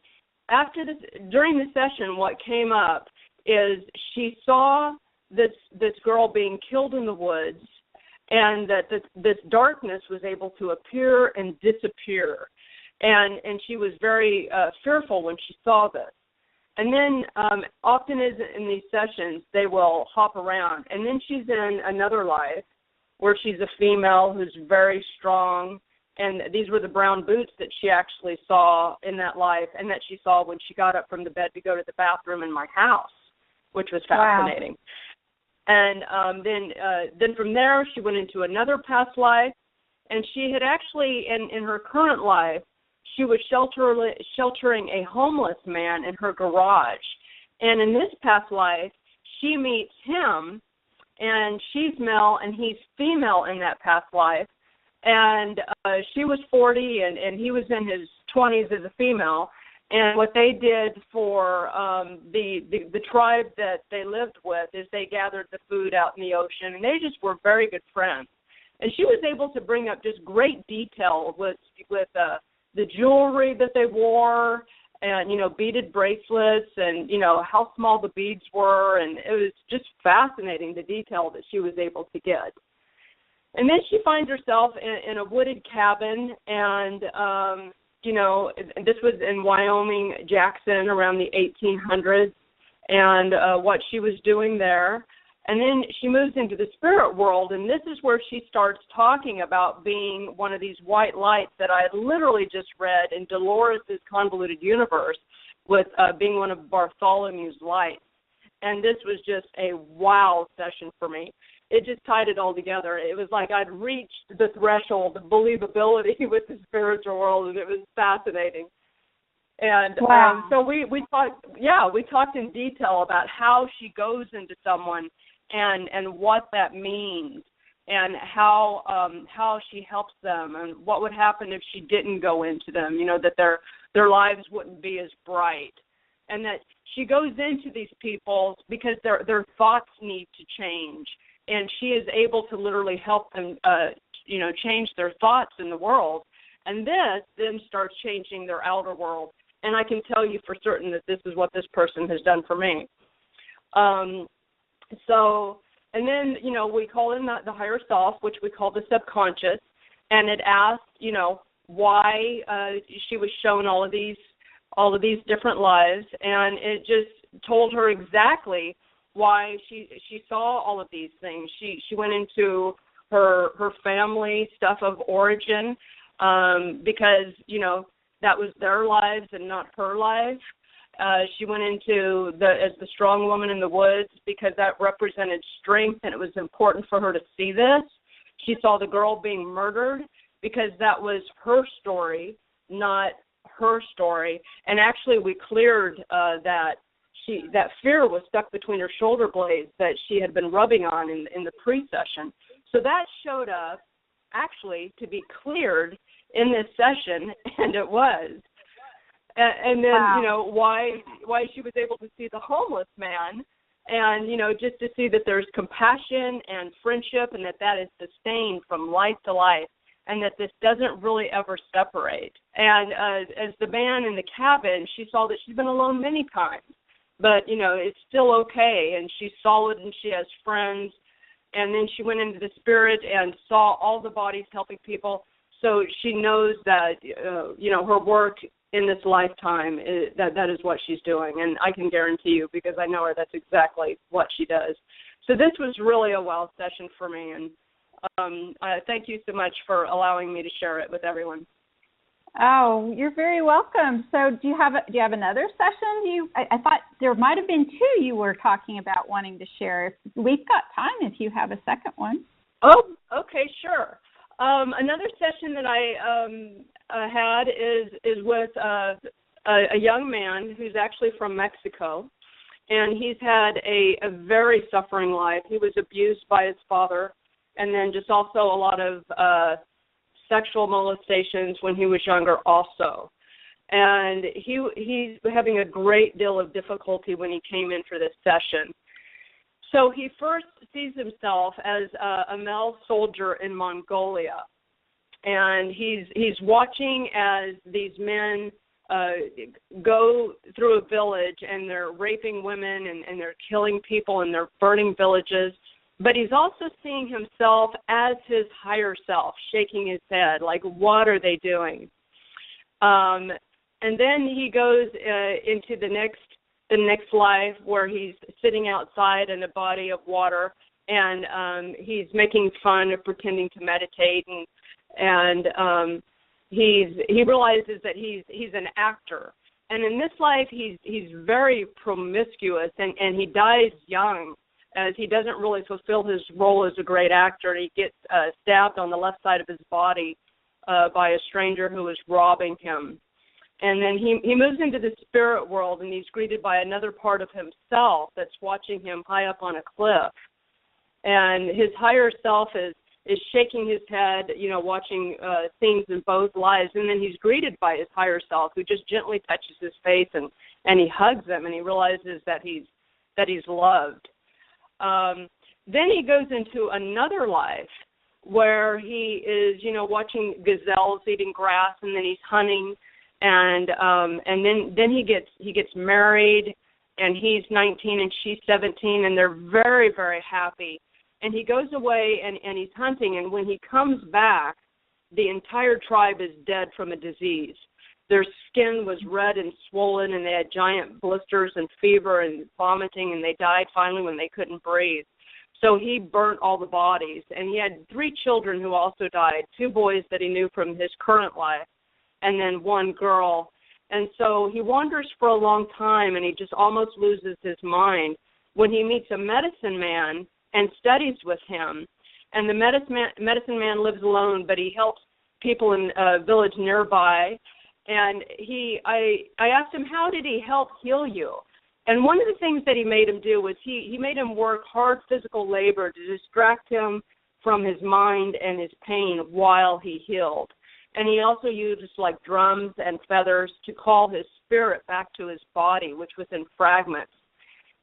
after this, during the session, what came up is she saw this girl being killed in the woods, and that this darkness was able to appear and disappear. And she was very fearful when she saw this. And then often as in these sessions, they will hop around. And then she's in another life where she's a female who's very strong. And these were the brown boots that she actually saw in that life, and that she saw when she got up from the bed to go to the bathroom in my house, which was fascinating. Wow. And then from there, she went into another past life, and she had actually, in her current life, she was sheltering a homeless man in her garage. And in this past life, she meets him, and she's male and he's female in that past life. And she was 40 and he was in his 20s as a female. And what they did for the tribe that they lived with is they gathered the food out in the ocean, and they just were very good friends. And she was able to bring up just great detail with the jewelry that they wore, and beaded bracelets, and how small the beads were, and it was just fascinating, the detail that she was able to get. And then she finds herself in a wooded cabin, and this was in Wyoming, Jackson, around the 1800s, and what she was doing there. And then she moves into the spirit world, and this is where she starts talking about being one of these white lights that I had literally just read in Dolores' Convoluted Universe, with being one of Bartholomew's lights. And this was just a wow session for me. It just tied it all together. It was like I'd reached the threshold of believability with the spiritual world, and it was fascinating. And wow. So we talked in detail about how she goes into someone and what that means, and how she helps them, and what would happen if she didn't go into them, that their lives wouldn't be as bright. And that she goes into these people because their thoughts need to change. And she is able to literally help them, change their thoughts in the world. And this then starts changing their outer world. And I can tell you for certain that this is what this person has done for me. And then, we call in the higher self, which we call the subconscious. And it asked, why she was shown all of these different lives. And it just told her exactly why she saw all of these things. She went into her family stuff of origin, because that was their lives and not her life. She went into as the strong woman in the woods because that represented strength, and it was important for her to see this. She saw the girl being murdered because that was her story, not her story. And actually, we cleared that fear was stuck between her shoulder blades that she had been rubbing on in the pre-session. So that showed up actually to be cleared in this session, and it was. And then, wow. Why she was able to see the homeless man, and, just to see that there's compassion and friendship, and that is sustained from life to life. and that this doesn't really ever separate. And as the man in the cabin, she saw that she's been alone many times, but, you know, it's still okay, and she's solid and she has friends. And then she went into the spirit and saw all the bodies helping people. So she knows that, you know, her work in this lifetime, that is what she's doing. And I can guarantee you, because I know her, that's exactly what she does. So this was really a wow session for me. And thank you so much for allowing me to share it with everyone. Oh, you're very welcome. So do you have another session? I thought there might have been two you were talking about wanting to share. We've got time if you have a second one. Oh, okay, sure. Another session that I had is with a young man who's actually from Mexico, and he's had a very suffering life. He was abused by his father, and then just also a lot of sexual molestations when he was younger also. And he's having a great deal of difficulty when he came in for this session. So he first sees himself as a male soldier in Mongolia, and he's watching as these men go through a village, and they're raping women, and they're killing people, and they're burning villages. But he's also seeing himself as his higher self, shaking his head, like, what are they doing? And then he goes into the next life, where he's sitting outside in a body of water, and he's making fun of pretending to meditate, and he realizes that he's an actor. And in this life, he's very promiscuous, and he dies young, as he doesn't really fulfill his role as a great actor. He gets stabbed on the left side of his body by a stranger who was robbing him. And then he moves into the spirit world, and he's greeted by another part of himself that's watching him high up on a cliff. And his higher self is shaking his head, you know, watching things in both lives. And then he's greeted by his higher self, who just gently touches his face, and he hugs him, and he realizes that he's loved. Then he goes into another life where he is, you know, watching gazelles eating grass, and then he's hunting. And then he gets married, and he's 19 and she's 17, and they're very, very happy. And he goes away and he's hunting, and when he comes back, the entire tribe is dead from a disease. Their skin was red and swollen, and they had giant blisters and fever and vomiting, and they died finally when they couldn't breathe. So he burnt all the bodies, and he had 3 children who also died, 2 boys that he knew from his current life, and then 1 girl. And so he wanders for a long time, and he just almost loses his mind when he meets a medicine man and studies with him. And the medicine man lives alone, but he helps people in a village nearby. And I asked him, how did he help heal you? And one of the things that he made him do was he made him work hard physical labor to distract him from his mind and his pain while he healed. And he also used like drums and feathers to call his spirit back to his body, which was in fragments.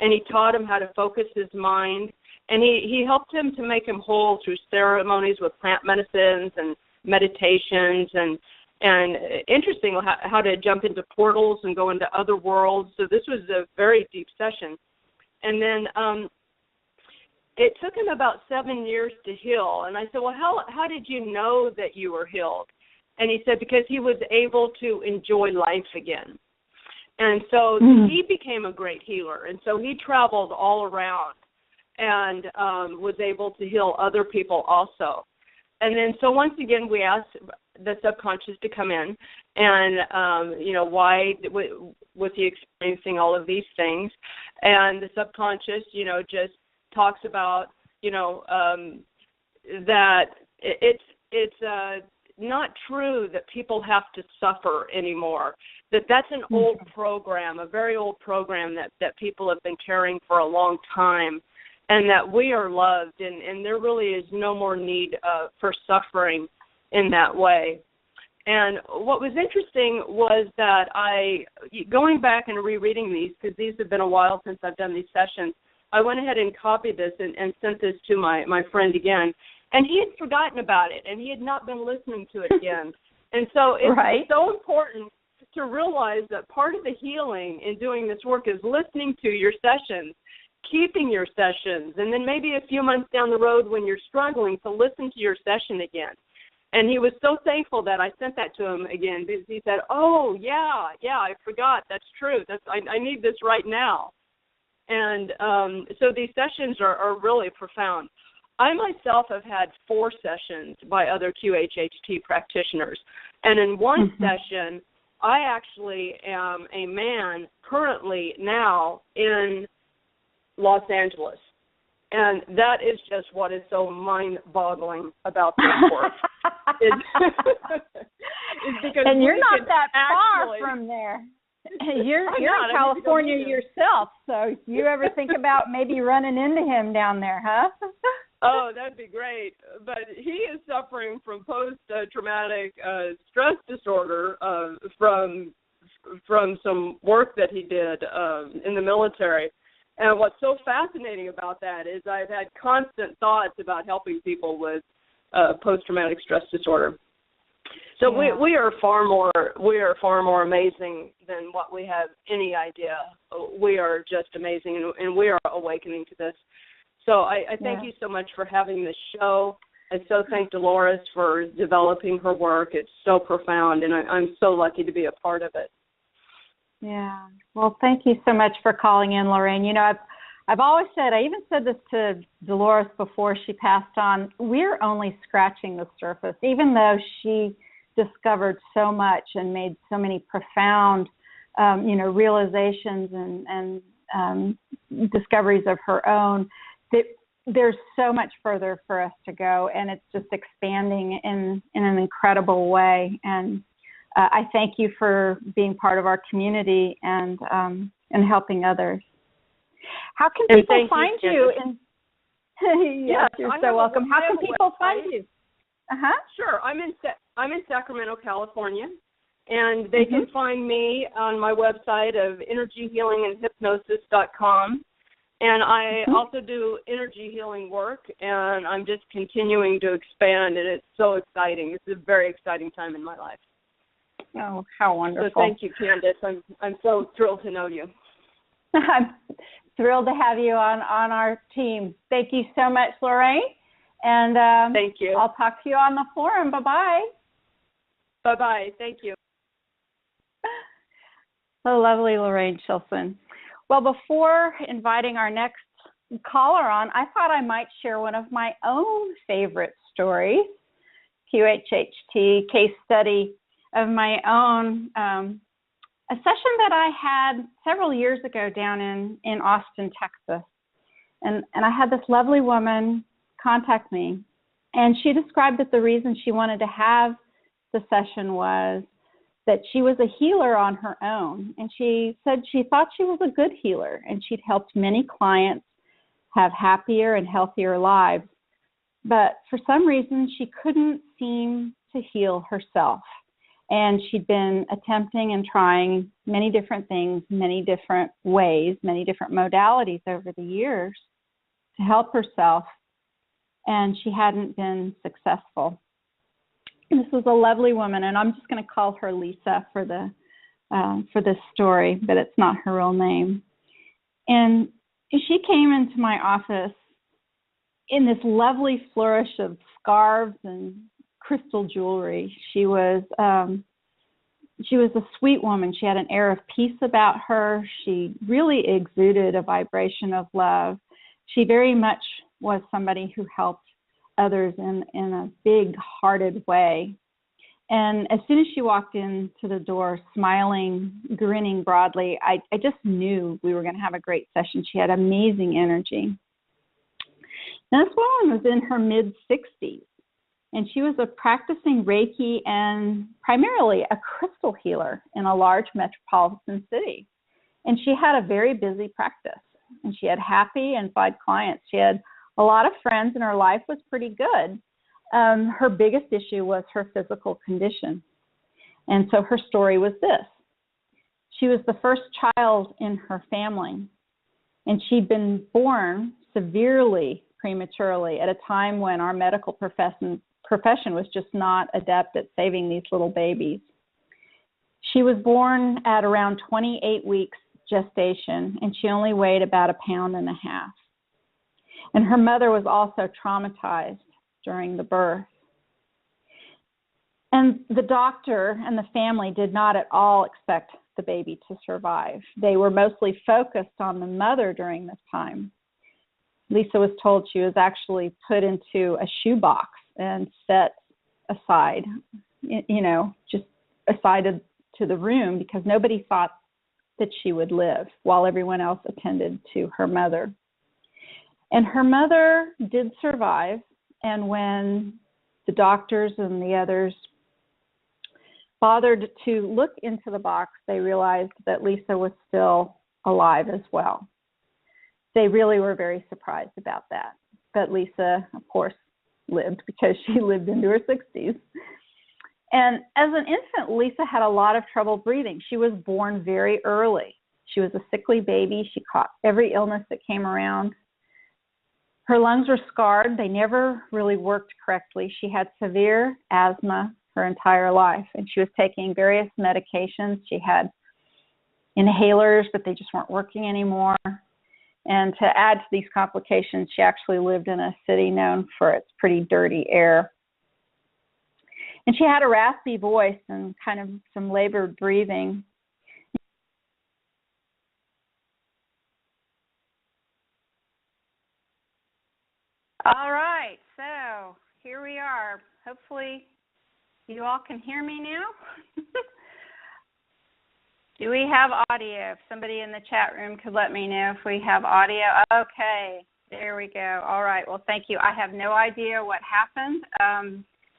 And he taught him how to focus his mind. And he helped him to make him whole through ceremonies with plant medicines and meditations and interesting how to jump into portals and go into other worlds. So this was a very deep session. And then it took him about 7 years to heal. And I said, well, how did you know that you were healed? And he said, because he was able to enjoy life again. And so he became a great healer. And so he traveled all around and was able to heal other people also. And then so once again, we asked the subconscious to come in and, why was he experiencing all of these things? And the subconscious, just talks about, that it's not true that people have to suffer anymore, that's an old program, a very old program that people have been carrying for a long time, and that we are loved, and there really is no more need for suffering in that way. And what was interesting was that going back and rereading these, because these have been a while since I've done these sessions, I went ahead and copied this and sent this to my friend again. And he had forgotten about it, and he had not been listening to it again. And so it's so important to realize that part of the healing in doing this work is listening to your sessions, keeping your sessions, and then maybe a few months down the road when you're struggling to listen to your session again. And he was so thankful that I sent that to him again, because he said, oh, yeah, I forgot. That's true. I need this right now. And so these sessions are really profound. I myself have had 4 sessions by other QHHT practitioners. And in one session, I actually am a man currently now in Los Angeles. And that is just what is so mind-boggling about this work. And you're not that far from there. You're in California yourself, so you ever think about maybe running into him down there, huh? Oh, that'd be great. But he is suffering from post-traumatic stress disorder from some work that he did in the military. And what's so fascinating about that is I've had constant thoughts about helping people with post-traumatic stress disorder. So we are far more amazing than what we have any idea. We are just amazing, and we are awakening to this. So I thank you so much for having this show. I so thank Dolores for developing her work. It's so profound, and I'm so lucky to be a part of it. Yeah. Well, thank you so much for calling in, Lorraine. You know, I've always said, I even said this to Dolores before she passed on, we're only scratching the surface, even though she discovered so much and made so many profound, realizations and discoveries of her own. There's so much further for us to go, and it's just expanding in an incredible way. And I thank you for being part of our community and helping others. How can people find you? Yes, you're so welcome. How can people find you? Sure. I'm in Sacramento, California, and they can find me on my website of energyhealingandhypnosis.com. And I also do energy healing work, and I'm just continuing to expand, and it's so exciting. It's a very exciting time in my life. Oh, how wonderful. So thank you, Candace. I'm so thrilled to know you. I'm thrilled to have you on our team. Thank you so much, Lorraine. And thank you. I'll talk to you on the forum. Bye-bye. Bye-bye. Thank you. Oh, lovely, Lorraine Shilson. Well, before inviting our next caller on, I thought I might share one of my own favorite stories, QHHT case study of my own, a session that I had several years ago down in Austin, Texas. And I had this lovely woman contact me, and she described that the reason she wanted to have the session was that she was a healer on her own. And she said she thought she was a good healer, and she'd helped many clients have happier and healthier lives. But for some reason, she couldn't seem to heal herself. And she'd been attempting and trying many different things, many different ways, many different modalities over the years to help herself, and she hadn't been successful. And this was a lovely woman, and I'm just going to call her Lisa for this story, but it's not her real name. And she came into my office in this lovely flourish of scarves and crystal jewelry. She was a sweet woman. She had an air of peace about her. She really exuded a vibration of love. She very much was somebody who helped others in a big-hearted way. And as soon as she walked into the door, smiling, grinning broadly, I just knew we were going to have a great session. She had amazing energy. Now, this woman was in her mid-60s. And she was a practicing Reiki and primarily a crystal healer in a large metropolitan city. And she had a very busy practice. And she had happy and satisfied clients. She had a lot of friends, and her life was pretty good. Her biggest issue was her physical condition. And so her story was this. She was the first child in her family. And she'd been born severely prematurely at a time when our medical profession was just not adept at saving these little babies. She was born at around 28 weeks gestation, and she only weighed about 1.5 pounds. And her mother was also traumatized during the birth. And the doctor and the family did not at all expect the baby to survive. They were mostly focused on the mother during this time. Lisa was told she was actually put into a shoebox and set aside, just aside to the room because nobody thought that she would live while everyone else attended to her mother. And her mother did survive, and when the doctors and the others bothered to look into the box, they realized that Lisa was still alive as well. They really were very surprised about that. But Lisa, of course, lived because she lived into her 60s. And as an infant, Lisa had a lot of trouble breathing. She was born very early. She was a sickly baby. She caught every illness that came around. Her lungs were scarred. They never really worked correctly. She had severe asthma her entire life, and she was taking various medications. She had inhalers, but they just weren't working anymore. And to add to these complications, she actually lived in a city known for its pretty dirty air. And she had a raspy voice and kind of some labored breathing. All right, so here we are. Hopefully you all can hear me now. Do we have audio? If somebody in the chat room could let me know if we have audio. Okay, there we go. All right, well, thank you. I have no idea what happened.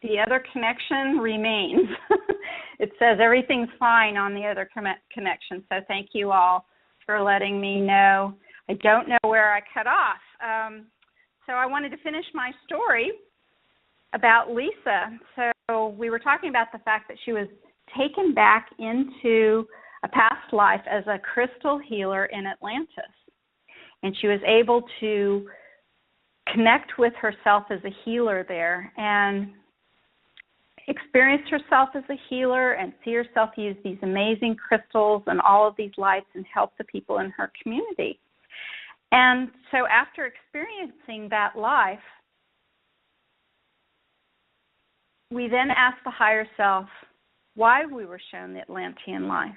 The other connection remains. It says everything's fine on the other connection, so thank you all for letting me know. I don't know where I cut off. So I wanted to finish my story about Lisa. So we were talking about the fact that she was taken back into a past life as a crystal healer in Atlantis. And she was able to connect with herself as a healer there and experience herself as a healer and see herself use these amazing crystals and all of these lights and help the people in her community. And so after experiencing that life, we then asked the higher self why we were shown the Atlantean life.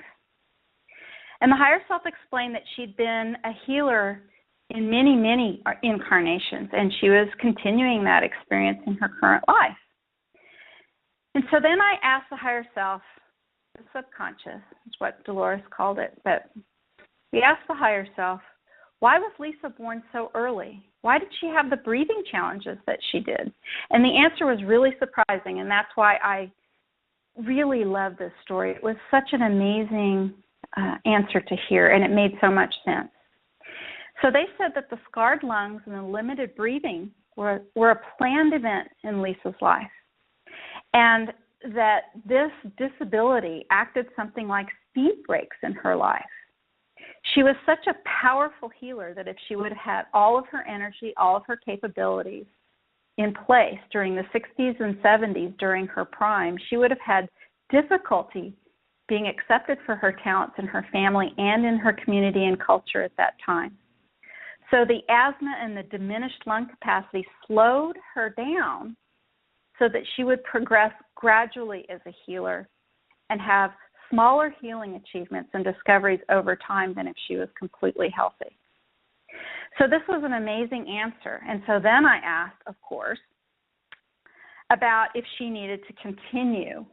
And the higher self explained that she'd been a healer in many, many incarnations, and she was continuing that experience in her current life. And so then I asked the higher self, the subconscious is what Dolores called it, but we asked the higher self, why was Lisa born so early? Why did she have the breathing challenges that she did? And the answer was really surprising, and that's why I really love this story. It was such an amazing answer to hear, and it made so much sense. So they said that the scarred lungs and the limited breathing were a planned event in Lisa's life, and that this disability acted something like speed brakes in her life. She was such a powerful healer that if she would have had all of her energy, all of her capabilities in place during the 60s and 70s during her prime, she would have had difficulty being accepted for her talents in her family and in her community and culture at that time. So the asthma and the diminished lung capacity slowed her down so that she would progress gradually as a healer and have smaller healing achievements and discoveries over time than if she was completely healthy. So this was an amazing answer. And so then I asked, of course, about if she needed to continue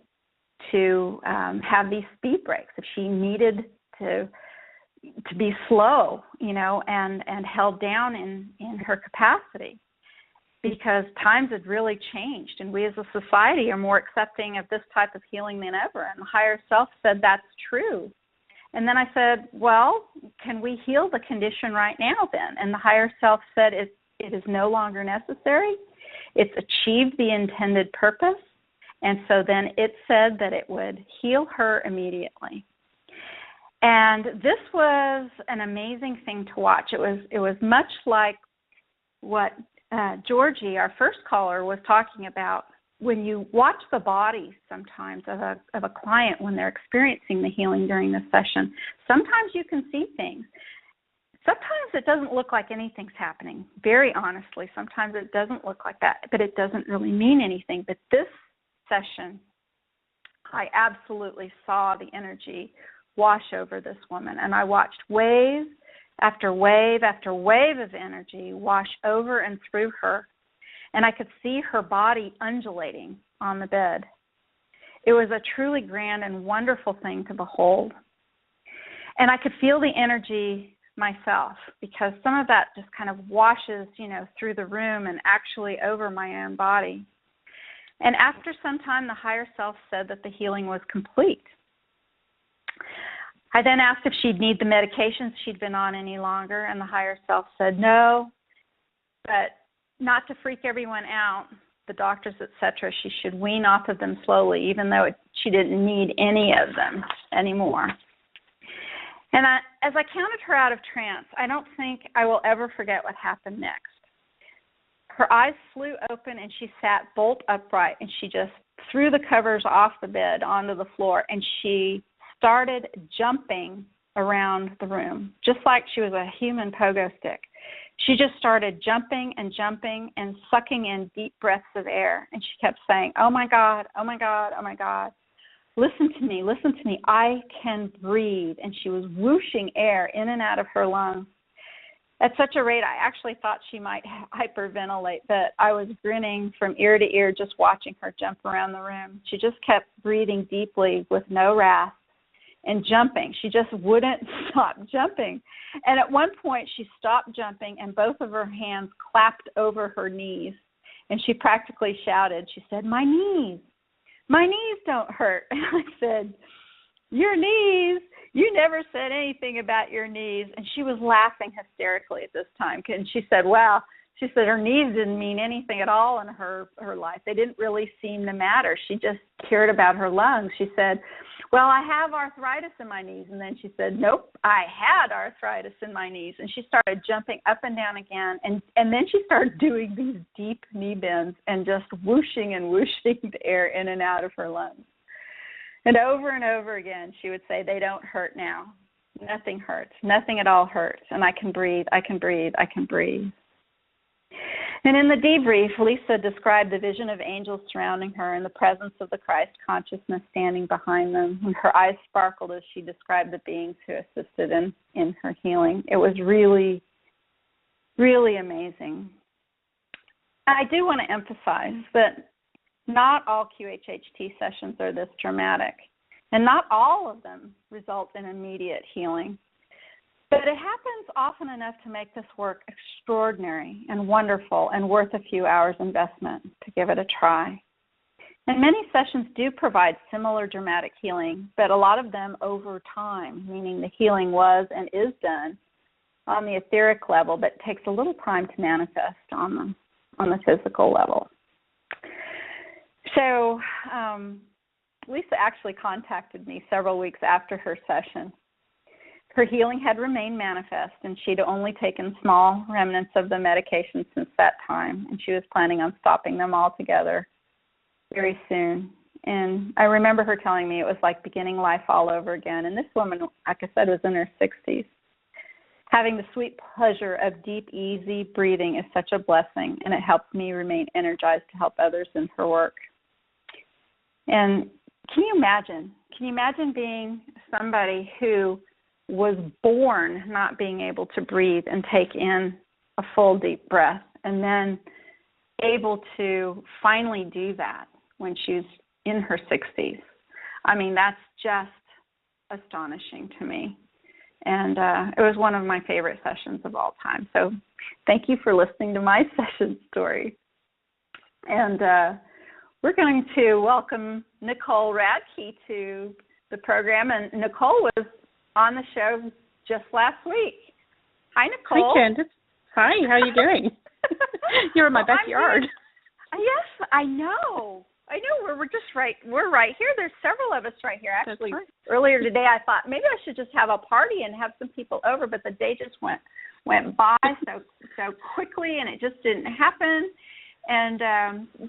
to have these speed breaks, if she needed to be slow, and held down in her capacity, because times had really changed, and we as a society are more accepting of this type of healing than ever. And the higher self said that's true. And then I said, well, can we heal the condition right now then? And the higher self said it is no longer necessary. It's achieved the intended purpose. And so then it said that it would heal her immediately. And this was an amazing thing to watch. It was much like what Georgie, our first caller, was talking about when you watch the body sometimes of a client when they're experiencing the healing during the session, sometimes you can see things. Sometimes it doesn't look like anything's happening. Very honestly, sometimes it doesn't look like that, but it doesn't really mean anything. But this session, I absolutely saw the energy wash over this woman, and I watched wave after wave after wave of energy wash over and through her, and I could see her body undulating on the bed. It was a truly grand and wonderful thing to behold, and I could feel the energy myself, because some of that just kind of washes, through the room and actually over my own body. And after some time, the higher self said that the healing was complete. I then asked if she'd need the medications she'd been on any longer, and the higher self said no, but not to freak everyone out, the doctors, etc., she should wean off of them slowly, even though she didn't need any of them anymore. And as I counted her out of trance, I don't think I will ever forget what happened next. Her eyes flew open, and she sat bolt upright, and she just threw the covers off the bed onto the floor, and she started jumping around the room, just like she was a human pogo stick. She just started jumping and jumping and sucking in deep breaths of air, and she kept saying, "Oh, my God, oh, my God, oh, my God. Listen to me, I can breathe." And she was whooshing air in and out of her lungs. At such a rate, I actually thought she might hyperventilate, but I was grinning from ear to ear just watching her jump around the room. She just kept breathing deeply with no rasp and jumping. She just wouldn't stop jumping. And at one point, she stopped jumping, and both of her hands clapped over her knees. And she practically shouted. She said, "My knees. My knees don't hurt." And I said, "Your knees? You never said anything about your knees." And she was laughing hysterically at this time. And she said, "Well," she said, her knees didn't mean anything at all in her life. They didn't really seem to matter. She just cared about her lungs. She said, "Well, I have arthritis in my knees." And then she said, "Nope, I had arthritis in my knees." And she started jumping up and down again. And then she started doing these deep knee bends and just whooshing and whooshing the air in and out of her lungs. And over again, she would say, "They don't hurt now. Nothing hurts. Nothing at all hurts. And I can breathe. I can breathe. I can breathe." And in the debrief, Lisa described the vision of angels surrounding her and the presence of the Christ consciousness standing behind them. And her eyes sparkled as she described the beings who assisted in her healing. It was really, really amazing. I do want to emphasize that not all QHHT sessions are this dramatic, and not all of them result in immediate healing. But it happens often enough to make this work extraordinary and wonderful and worth a few hours investment to give it a try. And many sessions do provide similar dramatic healing, but a lot of them over time, meaning the healing was and is done on the etheric level, but takes a little time to manifest on the physical level. So Lisa actually contacted me several weeks after her session. Her healing had remained manifest, and she'd only taken small remnants of the medication since that time, and she was planning on stopping them altogether very soon. And I remember her telling me it was like beginning life all over again. And this woman, like I said, was in her 60s. Having the sweet pleasure of deep, easy breathing is such a blessing, and it helps me remain energized to help others in her work. And can you imagine being somebody who was born not being able to breathe and take in a full deep breath, and then able to finally do that when she's in her 60s? I mean, that's just astonishing to me. And it was one of my favorite sessions of all time. So thank you for listening to my session story. And we're going to welcome Nicole Radke to the program. And Nicole was on the show just last week. Hi, Nicole. Hi, Candace. Hi, how are you doing? You're in my backyard. Yes, I know. We're right here. There's several of us right here. Actually, earlier today I thought maybe I should just have a party and have some people over, but the day just went by so so quickly, and it just didn't happen. And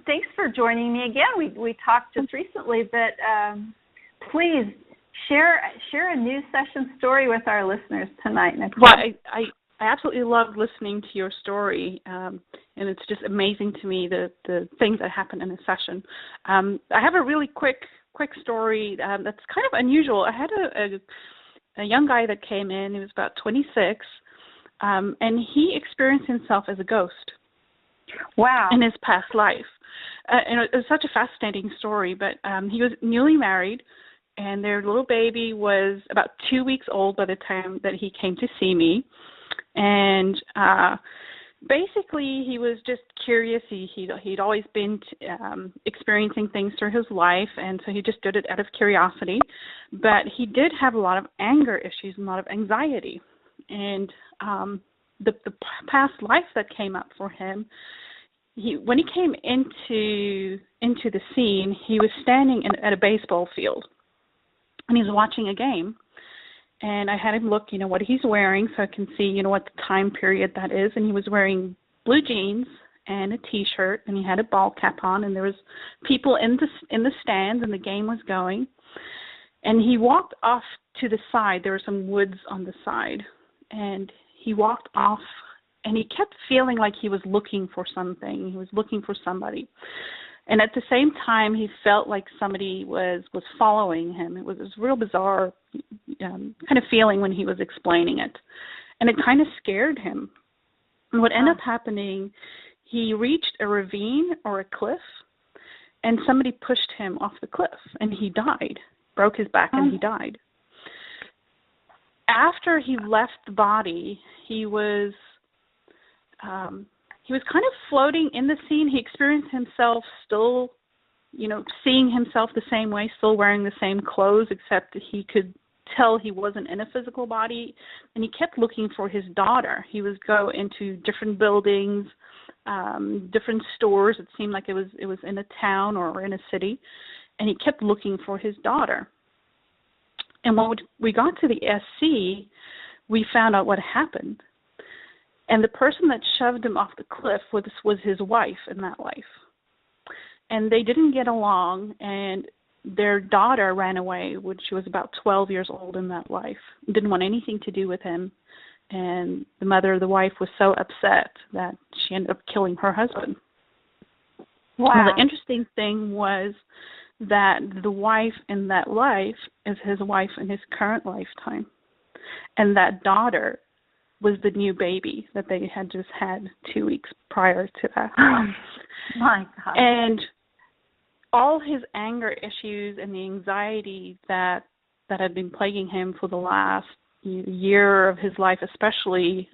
thanks for joining me again. We talked just recently, but please share a new session story with our listeners tonight, Nicole. Well, I absolutely loved listening to your story, and it's just amazing to me the things that happen in a session. I have a really quick story that's kind of unusual. I had a young guy that came in. He was about 26, and he experienced himself as a ghost. Wow. In his past life. And it was such a fascinating story, but he was newly married, and their little baby was about 2 weeks old by the time that he came to see me. And basically, he was just curious. He'd always been experiencing things through his life, and so he just did it out of curiosity. But he did have a lot of anger issues and a lot of anxiety. And the past life that came up for him, when he came into the scene, he was standing at a baseball field, and he was watching a game. And I had him look, what he's wearing, so I can see, what the time period that is. And he was wearing blue jeans and a T-shirt, and he had a ball cap on, and there was people in the stands, and the game was going. And he walked off to the side. There were some woods on the side, and he walked off, and he kept feeling like he was looking for something. He was looking for somebody. And at the same time, he felt like somebody was following him. It was this real bizarre kind of feeling when he was explaining it. And it kind of scared him. And what ended up happening, he reached a ravine or a cliff, and somebody pushed him off the cliff, and he died, broke his back, and he died. After he left the body, he was kind of floating in the scene. He experienced himself still, seeing himself the same way, still wearing the same clothes, except he could tell he wasn't in a physical body. And he kept looking for his daughter. He would go into different buildings, different stores. It seemed like it was in a town or in a city. And he kept looking for his daughter. And when we got to the SC, we found out what happened. And the person that shoved him off the cliff was his wife in that life. And they didn't get along, and their daughter ran away when she was about 12 years old in that life. Didn't want anything to do with him. And the mother of the wife was so upset that she ended up killing her husband. Wow. Well, the interesting thing was that the wife in that life is his wife in his current lifetime. And that daughter was the new baby that they had just had 2 weeks prior to that. Oh, my God. And all his anger issues and the anxiety that had been plaguing him for the last year of his life, especially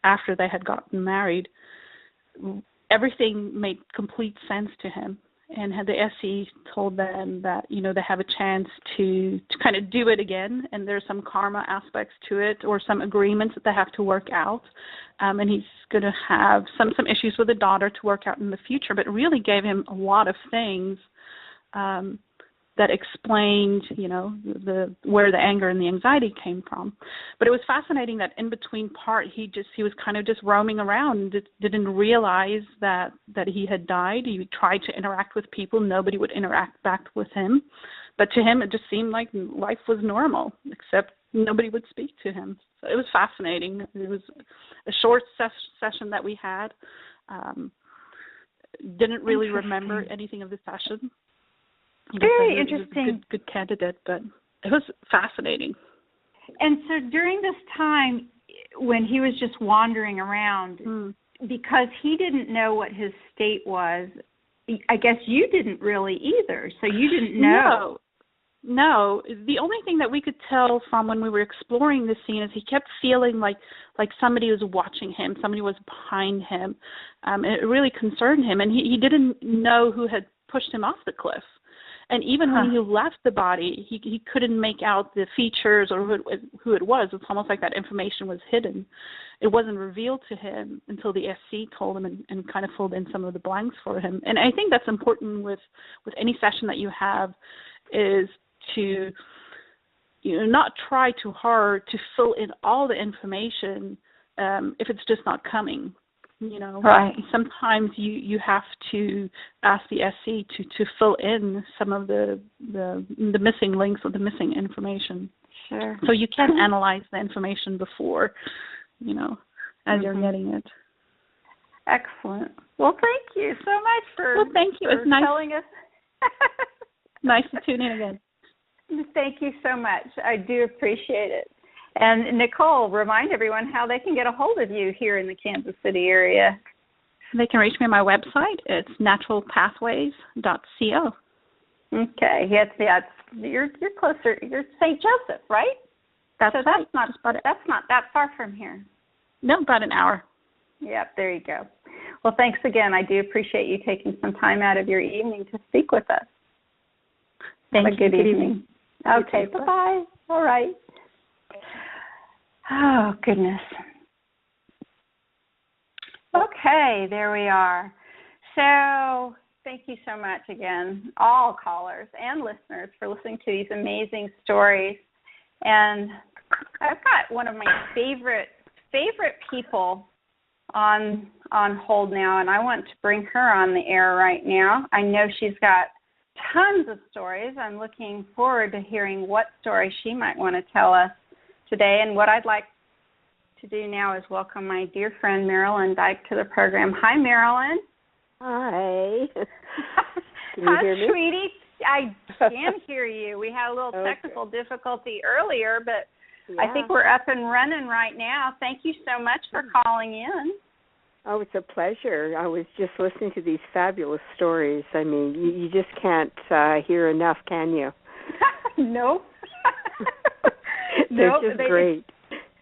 after they had gotten married, everything made complete sense to him. And had the SE told them that, they have a chance to kind of do it again, and there's some karma aspects to it or some agreements that they have to work out. And he's going to have some issues with the daughter to work out in the future, but really gave him a lot of things that explained, where the anger and the anxiety came from. But it was fascinating that in between part, he was kind of just roaming around and didn't realize that he had died. He tried to interact with people. Nobody would interact back with him. But to him, it just seemed like life was normal, except nobody would speak to him. So it was fascinating. It was a short session that we had. Didn't really remember anything of the session. Very interesting. He was a good candidate, but it was fascinating. And so during this time when he was just wandering around, because he didn't know what his state was, I guess you didn't really either. So you didn't know. No. The only thing that we could tell from when we were exploring the scene is he kept feeling like somebody was watching him, somebody was behind him. It really concerned him, and he didn't know who had pushed him off the cliff. And even when he left the body, he couldn't make out the features or who it was. It's almost like that information was hidden. It wasn't revealed to him until the SC told him and kind of filled in some of the blanks for him. And I think that's important with any session that you have, is to not try too hard to fill in all the information if it's just not coming. Right. Sometimes you have to ask the SC to fill in some of the missing links or the missing information. Sure. So you can analyze the information before, as you're getting it. Excellent. Well, thank you so much for thank you. It's nice telling us. Nice to tune in again. Thank you so much. I do appreciate it. And Nicole, remind everyone how they can get a hold of you here in the Kansas City area. They can reach me on my website. It's naturalpathways.co. Okay. Yes, you're closer. You're St. Joseph, right? That's right. That's not that far from here. No, about an hour. Yep, there you go. Well, thanks again. I do appreciate you taking some time out of your evening to speak with us. Thank you. Good evening. Okay, bye-bye. All right. Oh, goodness. Okay, there we are. So thank you so much again, all callers and listeners, for listening to these amazing stories. And I've got one of my favorite people on hold now, and I want to bring her on the air right now. I know she's got tons of stories. I'm looking forward to hearing what story she might want to tell us today. And what I'd like to do now is welcome my dear friend Marilyn Dyke to the program. Hi, Marilyn. Hi. Can you hear me? Hi, sweetie. I can hear you. We had a little technical difficulty earlier, but I think we're up and running right now. Thank you so much for calling in. Oh, it's a pleasure. I was just listening to these fabulous stories. I mean, you just can't hear enough, can you? Nope. They're just great.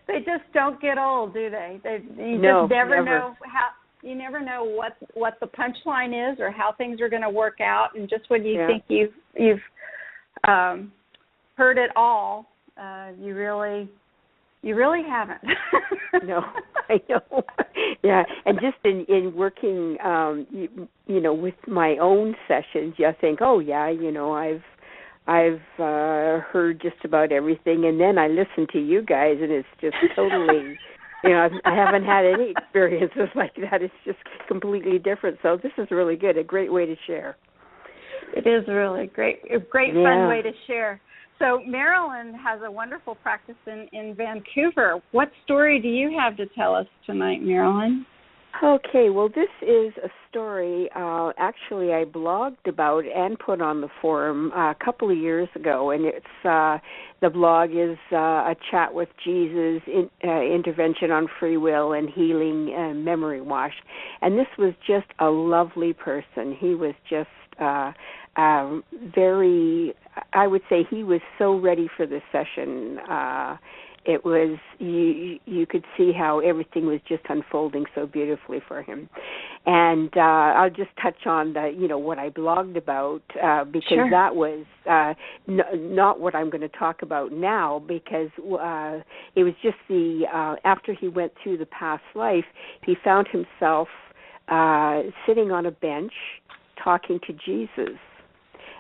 They just don't get old, do they? You never know how. You never know what the punchline is or how things are going to work out, and just when you think you've heard it all, you really haven't. No, I know. Yeah, and just in working, with my own sessions, you think, I've heard just about everything, and then I listen to you guys, and it's just totally, I haven't had any experiences like that. It's just completely different. So this is really good, a great way to share. It is really a great fun way to share. So Marilyn has a wonderful practice in Vancouver. What story do you have to tell us tonight, Marilyn? Okay, well, this is a story actually I blogged about and put on the forum a couple of years ago, and it's the blog is a chat with Jesus, intervention on free will and healing and memory wash. And this was just a lovely person. He was just very, I would say he was so ready for this session. It was, you could see how everything was just unfolding so beautifully for him. And I'll just touch on what I blogged about, because that was not what I'm going to talk about now, because it was just after he went through the past life, he found himself sitting on a bench talking to Jesus.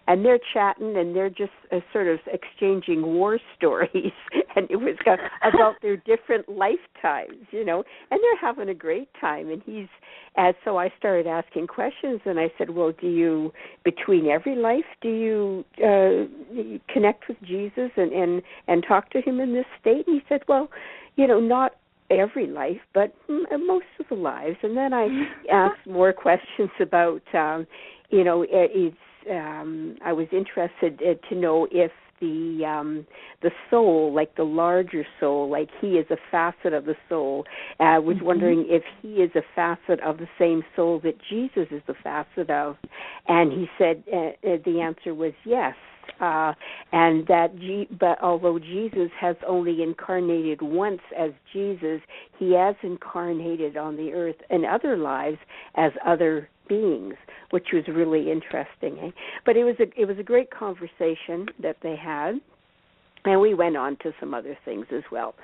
And they're chatting, and they're just sort of exchanging war stories, and it was about their different lifetimes, and they're having a great time. And so I started asking questions, and I said, well, between every life, do you connect with Jesus and talk to him in this state? And he said, well, not every life, but most of the lives. And then I asked more questions about, I was interested to know if the soul, like the larger soul, like he is a facet of the soul. I was wondering if he is a facet of the same soul that Jesus is a facet of. And he said the answer was yes. And but although Jesus has only incarnated once as Jesus, he has incarnated on the earth in other lives as other beings, which was really interesting. But it was a great conversation that they had, and we went on to some other things as well.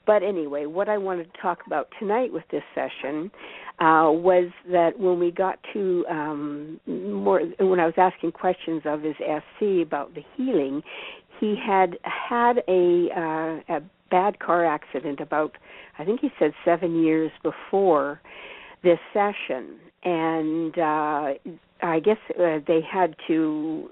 But anyway, what I wanted to talk about tonight with this session was that when we got to when I was asking questions of his SC about the healing, he had a bad car accident about, I think he said 7 years before this session, and I guess they had to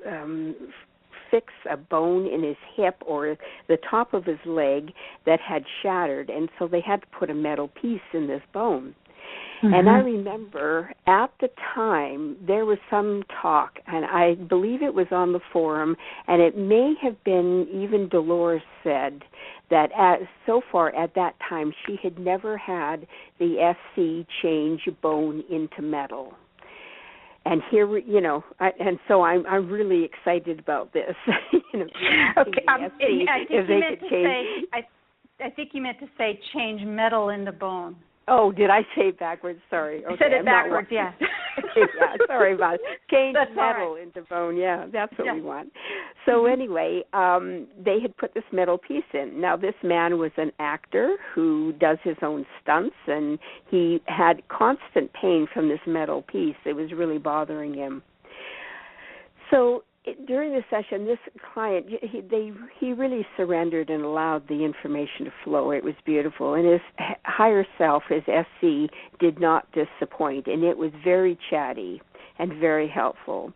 fix a bone in his hip or the top of his leg that had shattered, and so they had to put a metal piece in this bone. Mm-hmm. And I remember at the time there was some talk, and I believe it was on the forum, and it may have been even Dolores said that so far at that time she had never had the SC change bone into metal. And here, and so I'm really excited about this. Okay, I think you meant to say change metal into bone. Oh, did I say it backwards? Sorry. Okay, you said it backwards, yeah. Yeah, sorry about it. Change that's metal into bone, yeah, that's what we want. So anyway, they had put this metal piece in. Now, this man was an actor who does his own stunts, and he had constant pain from this metal piece. It was really bothering him. So during the session, this client, he really surrendered and allowed the information to flow. It was beautiful. And his higher self, his SC, did not disappoint. And it was very chatty and very helpful.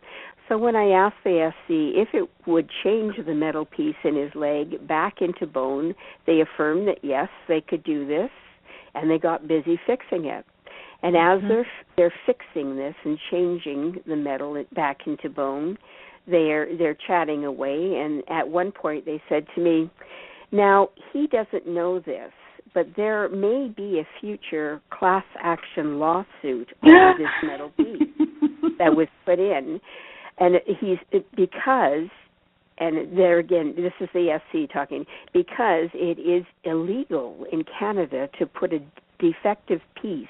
So when I asked the SC if it would change the metal piece in his leg back into bone, they affirmed that, yes, they could do this. And they got busy fixing it. And as they're fixing this and changing the metal back into bone, they're chatting away, and at one point they said to me, now, he doesn't know this, but there may be a future class action lawsuit over this metal piece that was put in, and because, and there again, this is the SC talking, because it is illegal in Canada to put a defective piece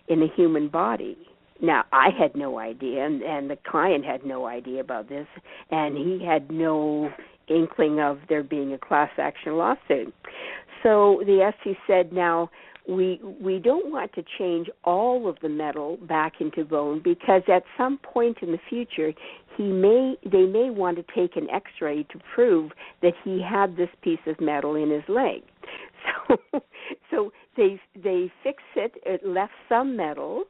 in a human body. Now, I had no idea, and the client had no idea about this, and he had no inkling of there being a class action lawsuit. So the SC said, now, we don't want to change all of the metal back into bone because at some point in the future, they may want to take an X-ray to prove that he had this piece of metal in his leg. So they fixed it. It left some metal.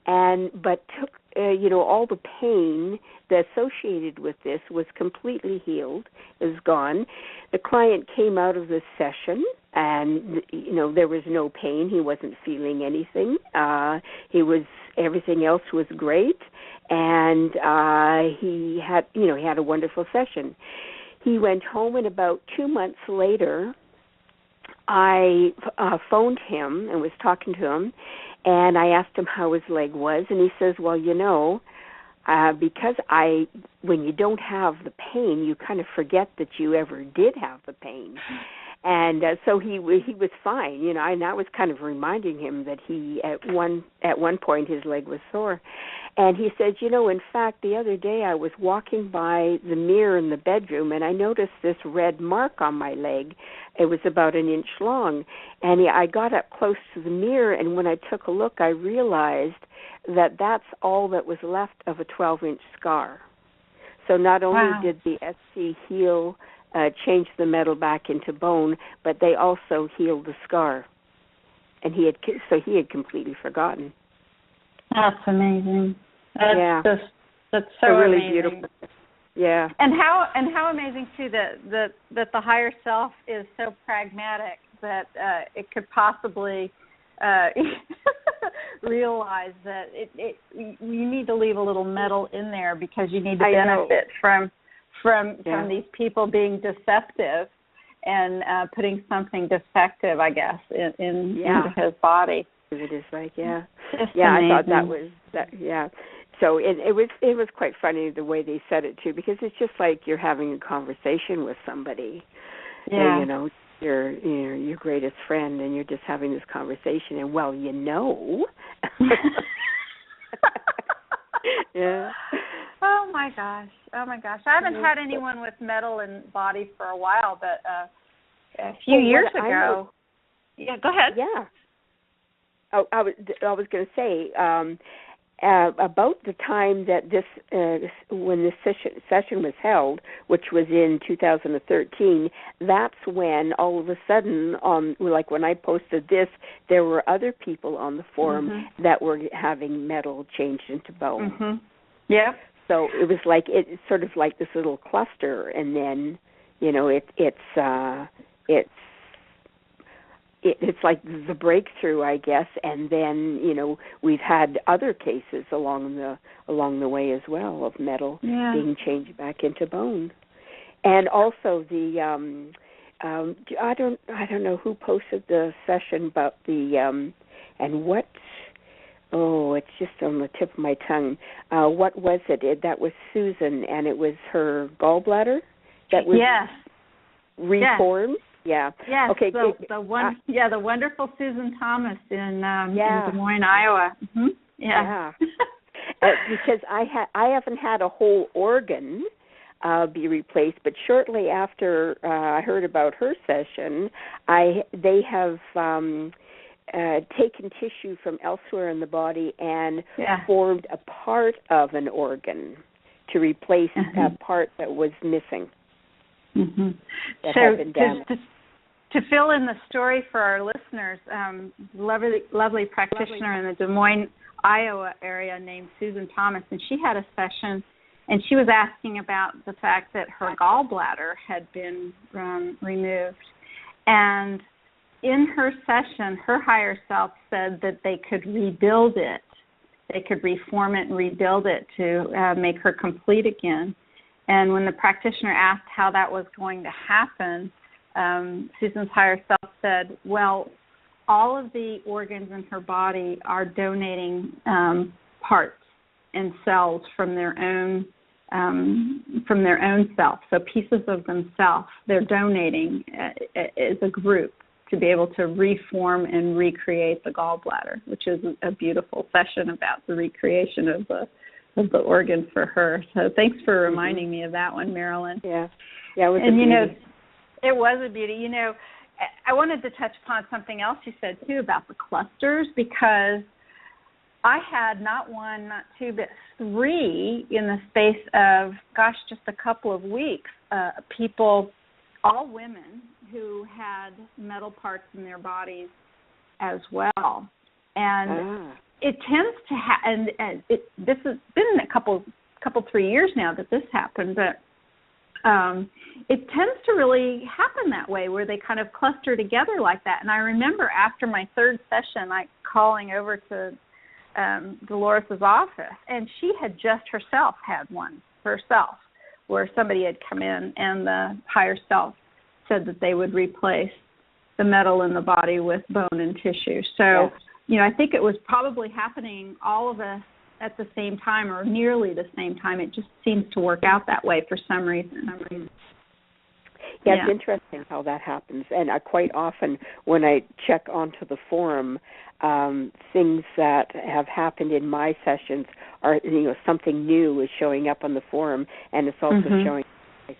But took, all the pain that associated with this was completely healed, is gone. The client came out of this session, and, there was no pain. He wasn't feeling anything. Everything else was great, and he had a wonderful session. He went home, and about 2 months later, I phoned him and was talking to him, and I asked him how his leg was, and he says, well, because when you don't have the pain, you kind of forget that you ever did have the pain. And so he was fine, and I was kind of reminding him that at one point his leg was sore. And he said, in fact, the other day I was walking by the mirror in the bedroom, and I noticed this red mark on my leg. It was about 1 inch long. And I got up close to the mirror, and when I took a look, I realized that that's all that was left of a 12-inch scar. So not only did the SC heal, change the metal back into bone, but they also healed the scar. And he had completely forgotten. That's amazing. That's so really amazing. Beautiful. Yeah. And how amazing too that the higher self is so pragmatic that it could possibly realize that you need to leave a little metal in there because you need to benefit from these people being deceptive and putting something defective, I guess, into his body. It is like, yeah. Just yeah, amazing. I thought that was, yeah. So it was quite funny the way they said it, too, because it's just like you're having a conversation with somebody. Yeah. And, your greatest friend, and you're just having this conversation, and, yeah. Oh, my gosh. I haven't had anyone with metal in body for a while, but a few years ago. Yeah, go ahead. Yeah. Oh, I was going to say, about the time that this, when this session was held, which was in 2013, that's when all of a sudden, like when I posted this, there were other people on the forum that were having metal changed into bone. Yeah. So it was like it's sort of like this little cluster, and then it's like the breakthrough, I guess, and then we've had other cases along the way as well of metal being changed back into bone, and also the I don't know who posted the session about the and what. Oh, it's just on the tip of my tongue. What was it? That was Susan, and it was her gallbladder that was reformed. Yes. Yeah. Okay. The wonderful Susan Thomas in Des Moines, Iowa. Yeah. Because I haven't had a whole organ be replaced, but shortly after I heard about her session, they have taken tissue from elsewhere in the body and formed a part of an organ to replace a part that was missing. That had been damaged. To fill in the story for our listeners, lovely practitioner in the Des Moines, Iowa area named Susan Thomas, and she had a session, and she was asking about the fact that her gallbladder had been removed. And in her session, her higher self said that they could rebuild it. They could reform it and rebuild it to make her complete again. And when the practitioner asked how that was going to happen, Susan's higher self said, well, all of the organs in her body are donating parts and cells from their own self. So pieces of themselves, they're donating as a group to be able to reform and recreate the gallbladder, which is a beautiful session about the recreation of the organ for her. So thanks for reminding me of that one, Marilyn. Yeah, it was a beauty. It was a beauty. I wanted to touch upon something else you said too about the clusters, because I had not one, not two, but three in the space of just a couple of weeks. People, all women, who had metal parts in their bodies as well. And it tends to and this has been a couple 3 years now that this happened, but it tends to really happen that way, where they kind of cluster together like that. And I remember after my third session, calling over to Dolores' office, and she had just herself had one herself, where somebody had come in and the higher self said that they would replace the metal in the body with bone and tissue. So, I think it was probably happening all of us at the same time, or nearly the same time. It just seems to work out that way for some reason. Yeah, it's interesting how that happens. And quite often when I check onto the forum, things that have happened in my sessions are, something new is showing up on the forum, and it's also showing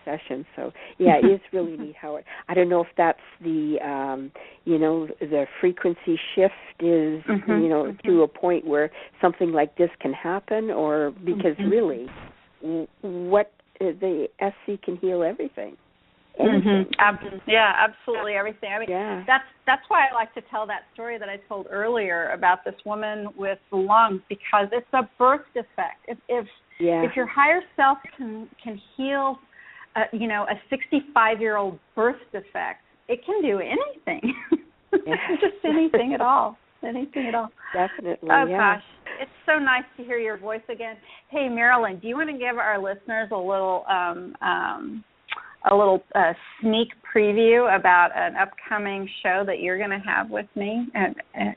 session. So it is really neat how I don't know if that's the the frequency shift is to a point where something like this can happen, or because really what the SC can heal everything. Absolutely everything. I mean, that's why I like to tell that story that I told earlier about this woman with the lungs, because it's a birth defect. If your higher self can heal a 65-year-old birth defect, it can do anything. Just anything at all. Anything at all. Definitely. Oh, gosh. It's so nice to hear your voice again. Hey, Marilyn, do you want to give our listeners a little sneak preview about an upcoming show that you're going to have with me?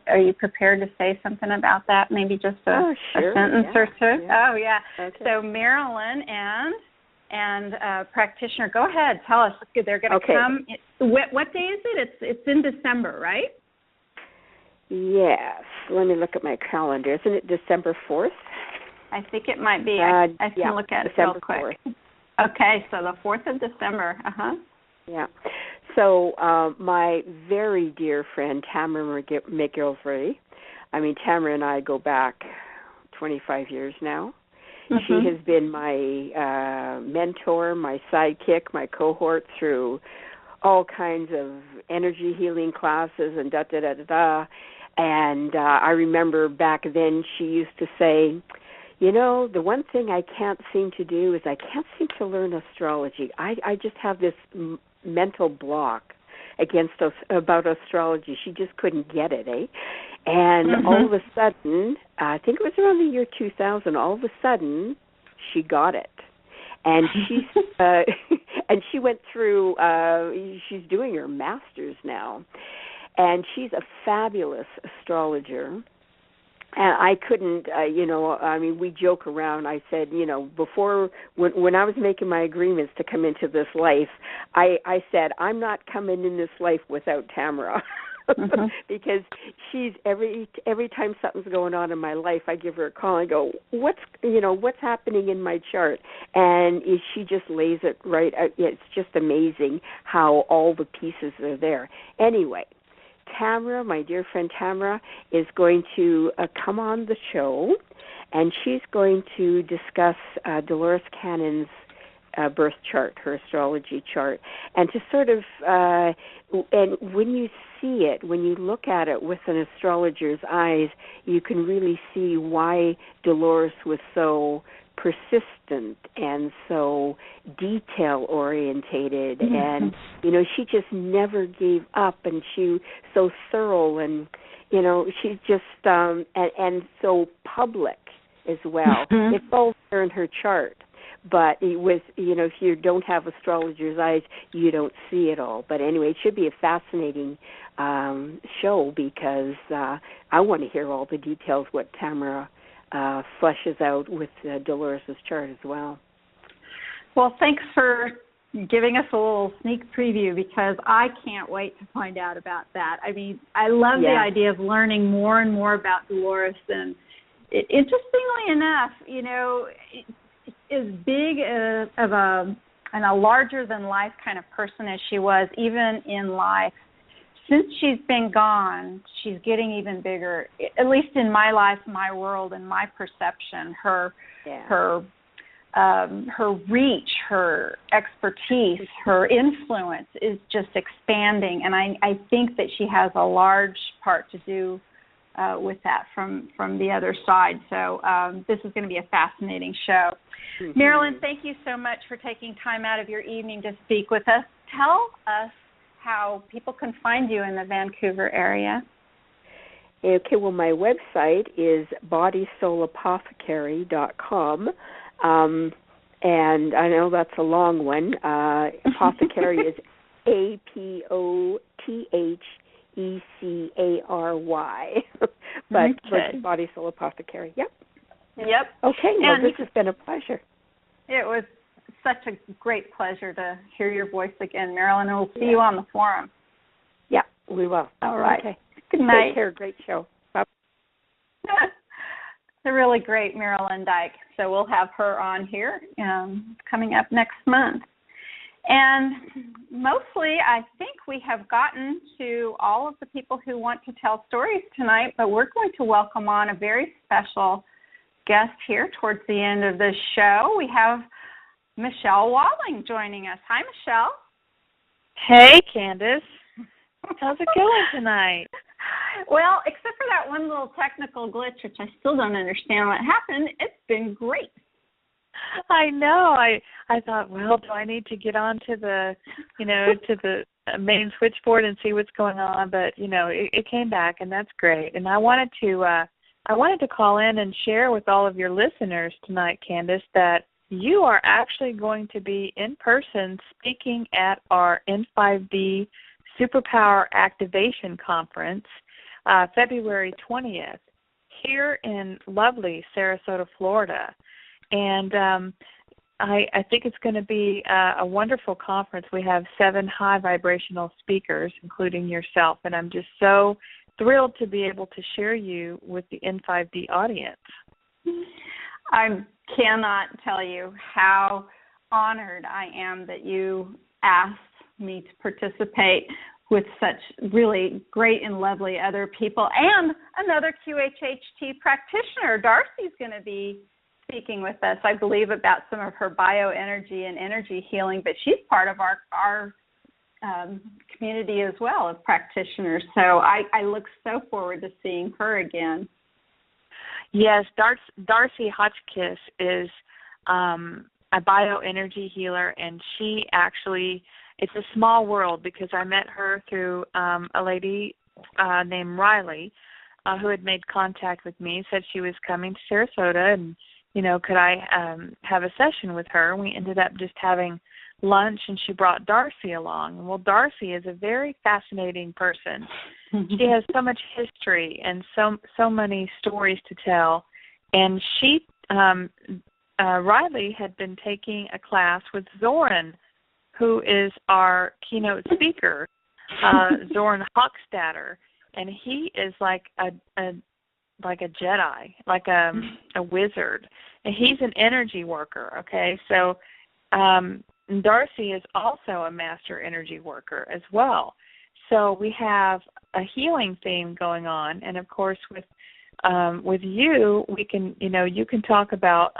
Are you prepared to say something about that? Maybe just a sentence or two? Yeah. Oh, yeah. Okay. So Marilyn and practitioner, go ahead. Tell us. They're going to come. What day is it? It's in December, right? Yes. Let me look at my calendar. Isn't it December 4th? I think it might be. I can look at December it real quick. 4th. Okay, so the 4th of December. Yeah. So my very dear friend Tamara McGillivray, Tamara and I go back 25 years now. Mm-hmm. She has been my mentor, my sidekick, my cohort through all kinds of energy healing classes and da-da-da-da-da. And I remember back then she used to say, you know, the one thing I can't seem to do is I can't seem to learn astrology. I just have this mental block about astrology. She just couldn't get it, eh? And all of a sudden, I think it was around the year 2000, all of a sudden, she got it. And she went through, she's doing her master's now. And she's a fabulous astrologer. And I couldn't, we joke around. I said, before, when I was making my agreements to come into this life, I said, I'm not coming in this life without Tamara. Because she's every time something's going on in my life, I give her a call and go, what's happening in my chart? And she just lays it right out. It's just amazing how all the pieces are there. Anyway, Tamara, my dear friend Tamara, is going to come on the show, and she's going to discuss Dolores Cannon's birth chart, her astrology chart, and to sort of, and when you see it, when you look at it with an astrologer's eyes, you can really see why Dolores was so persistent and so detail-orientated, and, she just never gave up, and she so thorough, and, she just, and so public as well. It's all there in her chart. But with, if you don't have astrologer's eyes, you don't see it all. But anyway, it should be a fascinating show because I want to hear all the details, what Tamara fleshes out with Dolores' chart as well. Well, thanks for giving us a little sneak preview because I can't wait to find out about that. I mean, I love the idea of learning more and more about Dolores. And interestingly enough, as big of a larger-than-life kind of person as she was, even in life, since she's been gone, she's getting even bigger, at least in my life, my world, and my perception. Her reach, her expertise, her influence is just expanding, and I think that she has a large part to do with that from the other side. So this is going to be a fascinating show. Marilyn, thank you so much for taking time out of your evening to speak with us. Tell us how people can find you in the Vancouver area. Okay, well, my website is bodysoulapothecary.com, and I know that's a long one. Apothecary is APOTHECARY, but Body Soul Apothecary. Yep. Okay, well, this has been a pleasure. It was such a great pleasure to hear your voice again, Marilyn, and we'll see you on the forum. Yeah, we will. All right. Okay. Good night. Take care. Great show. Bye. The really great Marilyn Dyke. So we'll have her on here coming up next month. And mostly, I think we have gotten to all of the people who want to tell stories tonight, but we're going to welcome on a very special guest here towards the end of this show. We have Michelle Walling joining us. Hi, Michelle. Hey, Candace. How's it going tonight? Well, except for that one little technical glitch, which I still don't understand what happened, it's been great. I know. I thought, well, do I need to get on to the, to the main switchboard and see what's going on? But, it came back, and that's great. And I wanted to call in and share with all of your listeners tonight, Candace, that you are actually going to be in person speaking at our N5D Superpower Activation Conference, February 20th, here in lovely Sarasota, Florida. And I think it's going to be a wonderful conference. We have 7 high vibrational speakers, including yourself, and I'm just so thrilled to be able to share you with the N5D audience. I cannot tell you how honored I am that you asked me to participate. with such really great and lovely other people. And another QHHT practitioner, Darcy's going to be speaking with us, I believe, about some of her bioenergy and energy healing, but she's part of our community as well of practitioners. So I look so forward to seeing her again. Yes, Darcy Hotchkiss is a bioenergy healer, and she actually, it's a small world because I met her through a lady named Riley who had made contact with me, said she was coming to Sarasota, and, could I have a session with her? We ended up just having lunch, and she brought Darcy along. Well, Darcy is a very fascinating person. She has so much history and so many stories to tell. And she, Riley had been taking a class with Zoran, who is our keynote speaker, Zoran Hochstadter, and he is like a Jedi, like a wizard, and he's an energy worker. Okay, so Darcy is also a master energy worker as well. So we have a healing theme going on, and of course with you, we can, you can talk about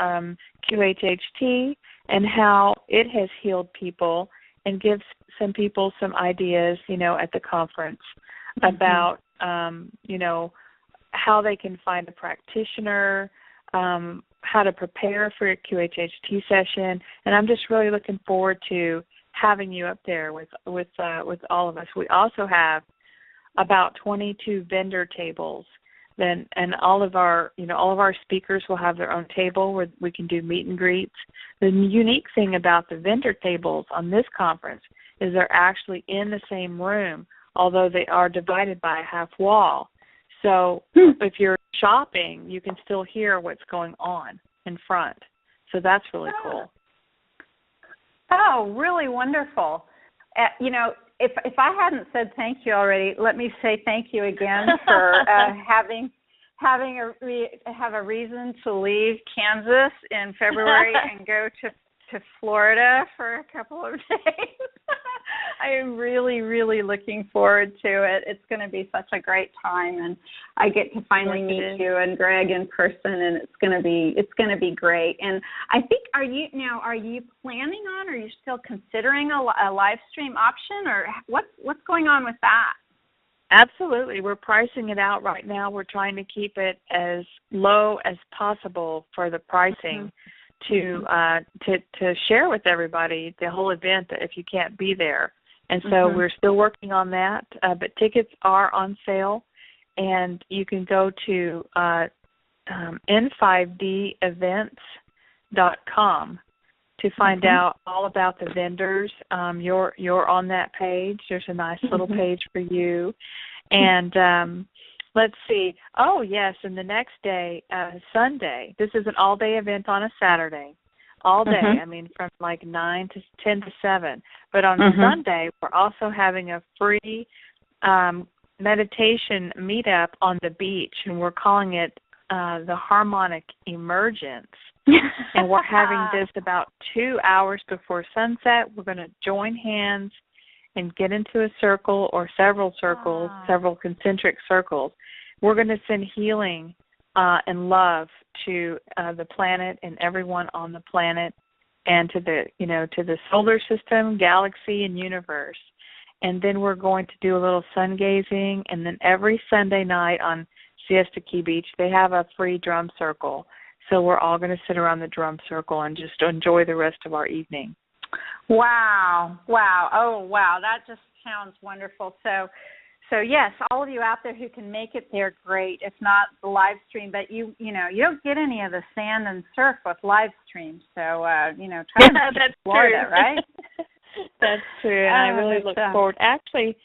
QHHT and how it has healed people, and give some people some ideas, at the conference about, how they can find a practitioner, how to prepare for a QHHT session, and I'm just really looking forward to having you up there with all of us. We also have about 22 vendor tables. Then, and all of our speakers will have their own table where we can do meet and greets. The unique thing about the vendor tables on this conference is they're actually in the same room, although they are divided by a half wall. So if you're shopping, you can still hear what's going on in front. So that's really cool. Oh, really wonderful. If I hadn't said thank you already, let me say thank you again for have a reason to leave Kansas in February and go to Florida for a couple of days. I am really, really looking forward to it. It's going to be such a great time, and I get to finally meet you and Greg in person, and it's going to be great. And I think are you planning on, or are you still considering a live stream option, or what's going on with that? Absolutely. We're pricing it out right now. We're trying to keep it as low as possible for the pricing. To share with everybody the whole event if you can't be there. And so we're still working on that, but tickets are on sale, and you can go to n5devents.com to find out all about the vendors. You're on that page. There's a nice little page for you. And let's see. Oh, yes, and the next day, Sunday, this is an all-day event on a Saturday, all day, I mean, from like 9 to 10 to 7. But on Sunday, we're also having a free meditation meetup on the beach, and we're calling it the Harmonic Emergence. And we're having this about 2 hours before sunset. We're going to join hands and get into a circle or several circles, several concentric circles. We're going to send healing and love to the planet and everyone on the planet, and to the solar system, galaxy, and universe. And then we're going to do a little sun gazing, and then every Sunday night on Siesta Key Beach, they have a free drum circle. So we're all going to sit around the drum circle and just enjoy the rest of our evening. Wow. Oh, wow. That just sounds wonderful. So yes, all of you out there who can make it there, great. If not the live stream, but you don't get any of the sand and surf with live streams. So try to That's Florida, true. right? That's true, and I really look forward. Actually,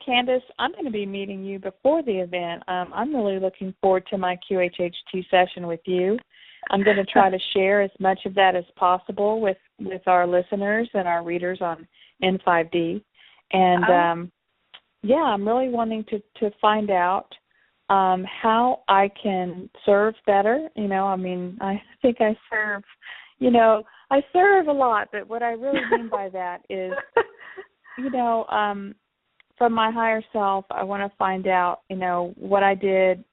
Candace, I'm going to be meeting you before the event. I'm really looking forward to my QHHT session with you. I'm going to try to share as much of that as possible with our listeners and our readers on N5D. And I'm really wanting to find out how I can serve better. I think I serve, I serve a lot, but what I really mean by that is, from my higher self, I want to find out, what I did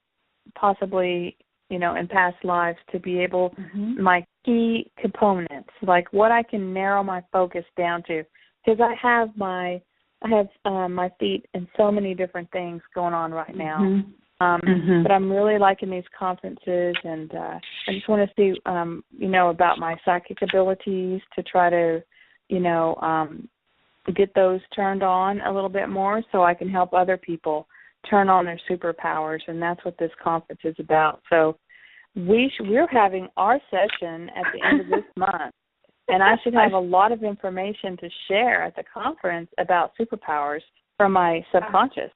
possibly, in past lives to be able, my key components, like what I can narrow my focus down to, because I have my feet in so many different things going on right now. But I'm really liking these conferences, and I just want to see, about my psychic abilities to try to, get those turned on a little bit more so I can help other people turn on their superpowers, and that's what this conference is about. So we're having our session at the end of this month, and I should have a lot of information to share at the conference about superpowers from my subconscious.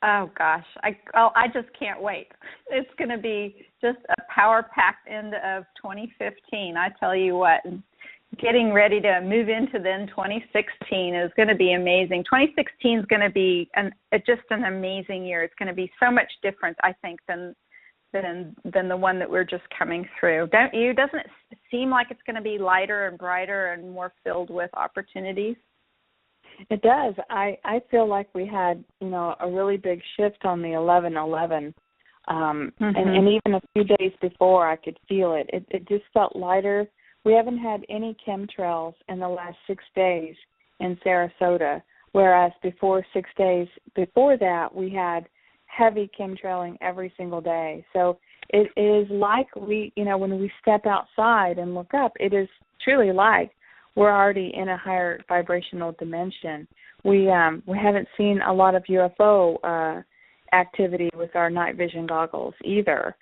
Oh, gosh. I just can't wait. It's going to be just a power-packed end of 2015. I tell you what, getting ready to move into then 2016 is going to be amazing. 2016 is going to be just an amazing year. It's going to be so much different, I think, than the one that we're just coming through. Don't you? Doesn't it seem like it's going to be lighter and brighter and more filled with opportunities? It does. I feel like we had, a really big shift on the 11/11, and even a few days before I could feel it. It just felt lighter. We haven't had any chemtrails in the last 6 days in Sarasota, whereas before 6 days before that, we had heavy chemtrailing every single day. So it is like when we step outside and look up, it is truly like we're already in a higher vibrational dimension. We haven't seen a lot of UFO activity with our night vision goggles either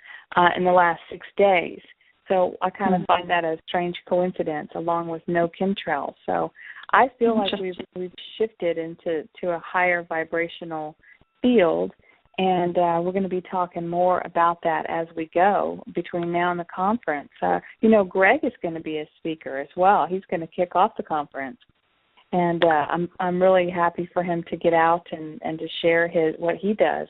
in the last 6 days. So I kind of find that a strange coincidence, along with no chemtrails. So I feel like we've shifted into a higher vibrational field, and we're going to be talking more about that as we go between now and the conference. Greg is going to be a speaker as well. He's going to kick off the conference, and I'm really happy for him to get out and to share what he does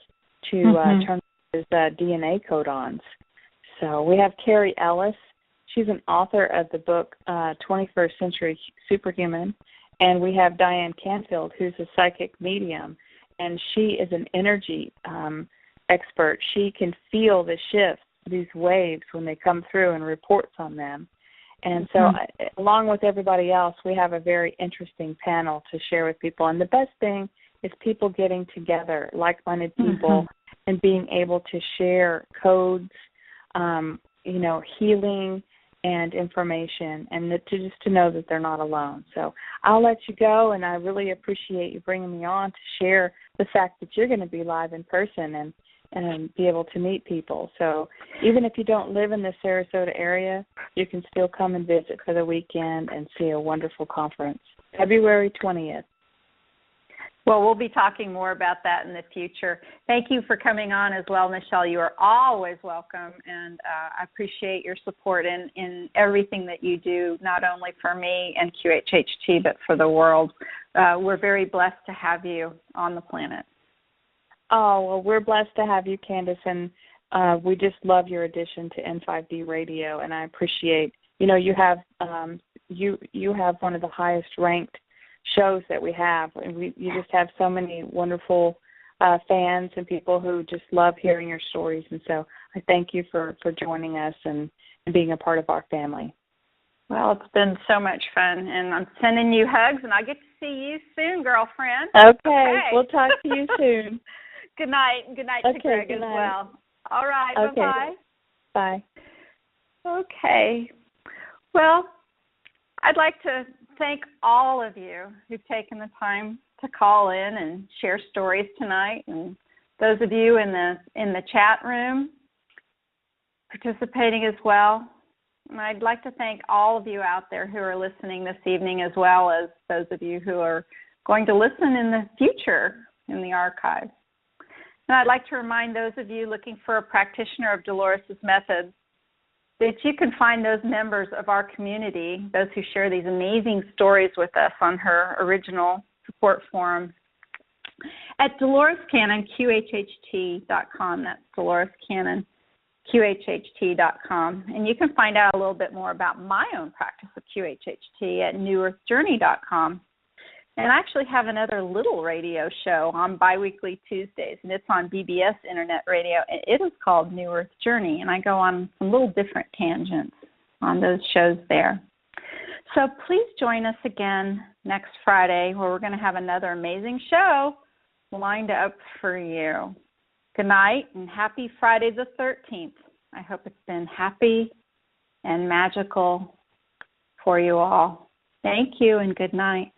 to turn his DNA codons. So we have Carrie Ellis. She's an author of the book 21st Century Superhuman, and we have Diane Canfield, who's a psychic medium. And she is an energy expert. She can feel the shifts, these waves, when they come through and reports on them. And so along with everybody else, we have a very interesting panel to share with people. And the best thing is people getting together, like-minded people, and being able to share codes, healing and information, and to know that they're not alone. So I'll let you go, and I really appreciate you bringing me on to share the fact that you're going to be live in person and be able to meet people. So even if you don't live in the Sarasota area, you can still come and visit for the weekend and see a wonderful conference. February 20th. Well, we'll be talking more about that in the future. Thank you for coming on as well, Michelle. You are always welcome, and I appreciate your support in everything that you do, not only for me and QHHT, but for the world. We're very blessed to have you on the planet. Oh, well, we're blessed to have you, Candace, and we just love your addition to N5D Radio, and I appreciate, you have one of the highest ranked shows that we have. You just have so many wonderful fans and people who just love hearing your stories. And so I thank you for joining us and being a part of our family. Well, it's been so much fun, and I'm sending you hugs, and I'll get to see you soon, girlfriend. Okay. We'll talk to you soon. Good night. Good night to Greg as well. All right. Okay. Bye-bye. Bye. Okay. Well, I'd like to thank all of you who've taken the time to call in and share stories tonight, and those of you in the chat room participating as well. And I'd like to thank all of you out there who are listening this evening, as well as those of you who are going to listen in the future in the archives. And I'd like to remind those of you looking for a practitioner of Dolores' method that you can find those members of our community, those who share these amazing stories with us on her original support forum, at Dolores Cannon, QHHT.com. That's Dolores Cannon, QHHT.com. And you can find out a little bit more about my own practice of QHHT at NewEarthJourney.com. And I actually have another little radio show on biweekly Tuesdays, and it's on BBS Internet Radio. It is called New Earth Journey, and I go on some little different tangents on those shows there. So please join us again next Friday, where we're going to have another amazing show lined up for you. Good night, and happy Friday the 13th. I hope it's been happy and magical for you all. Thank you, and good night.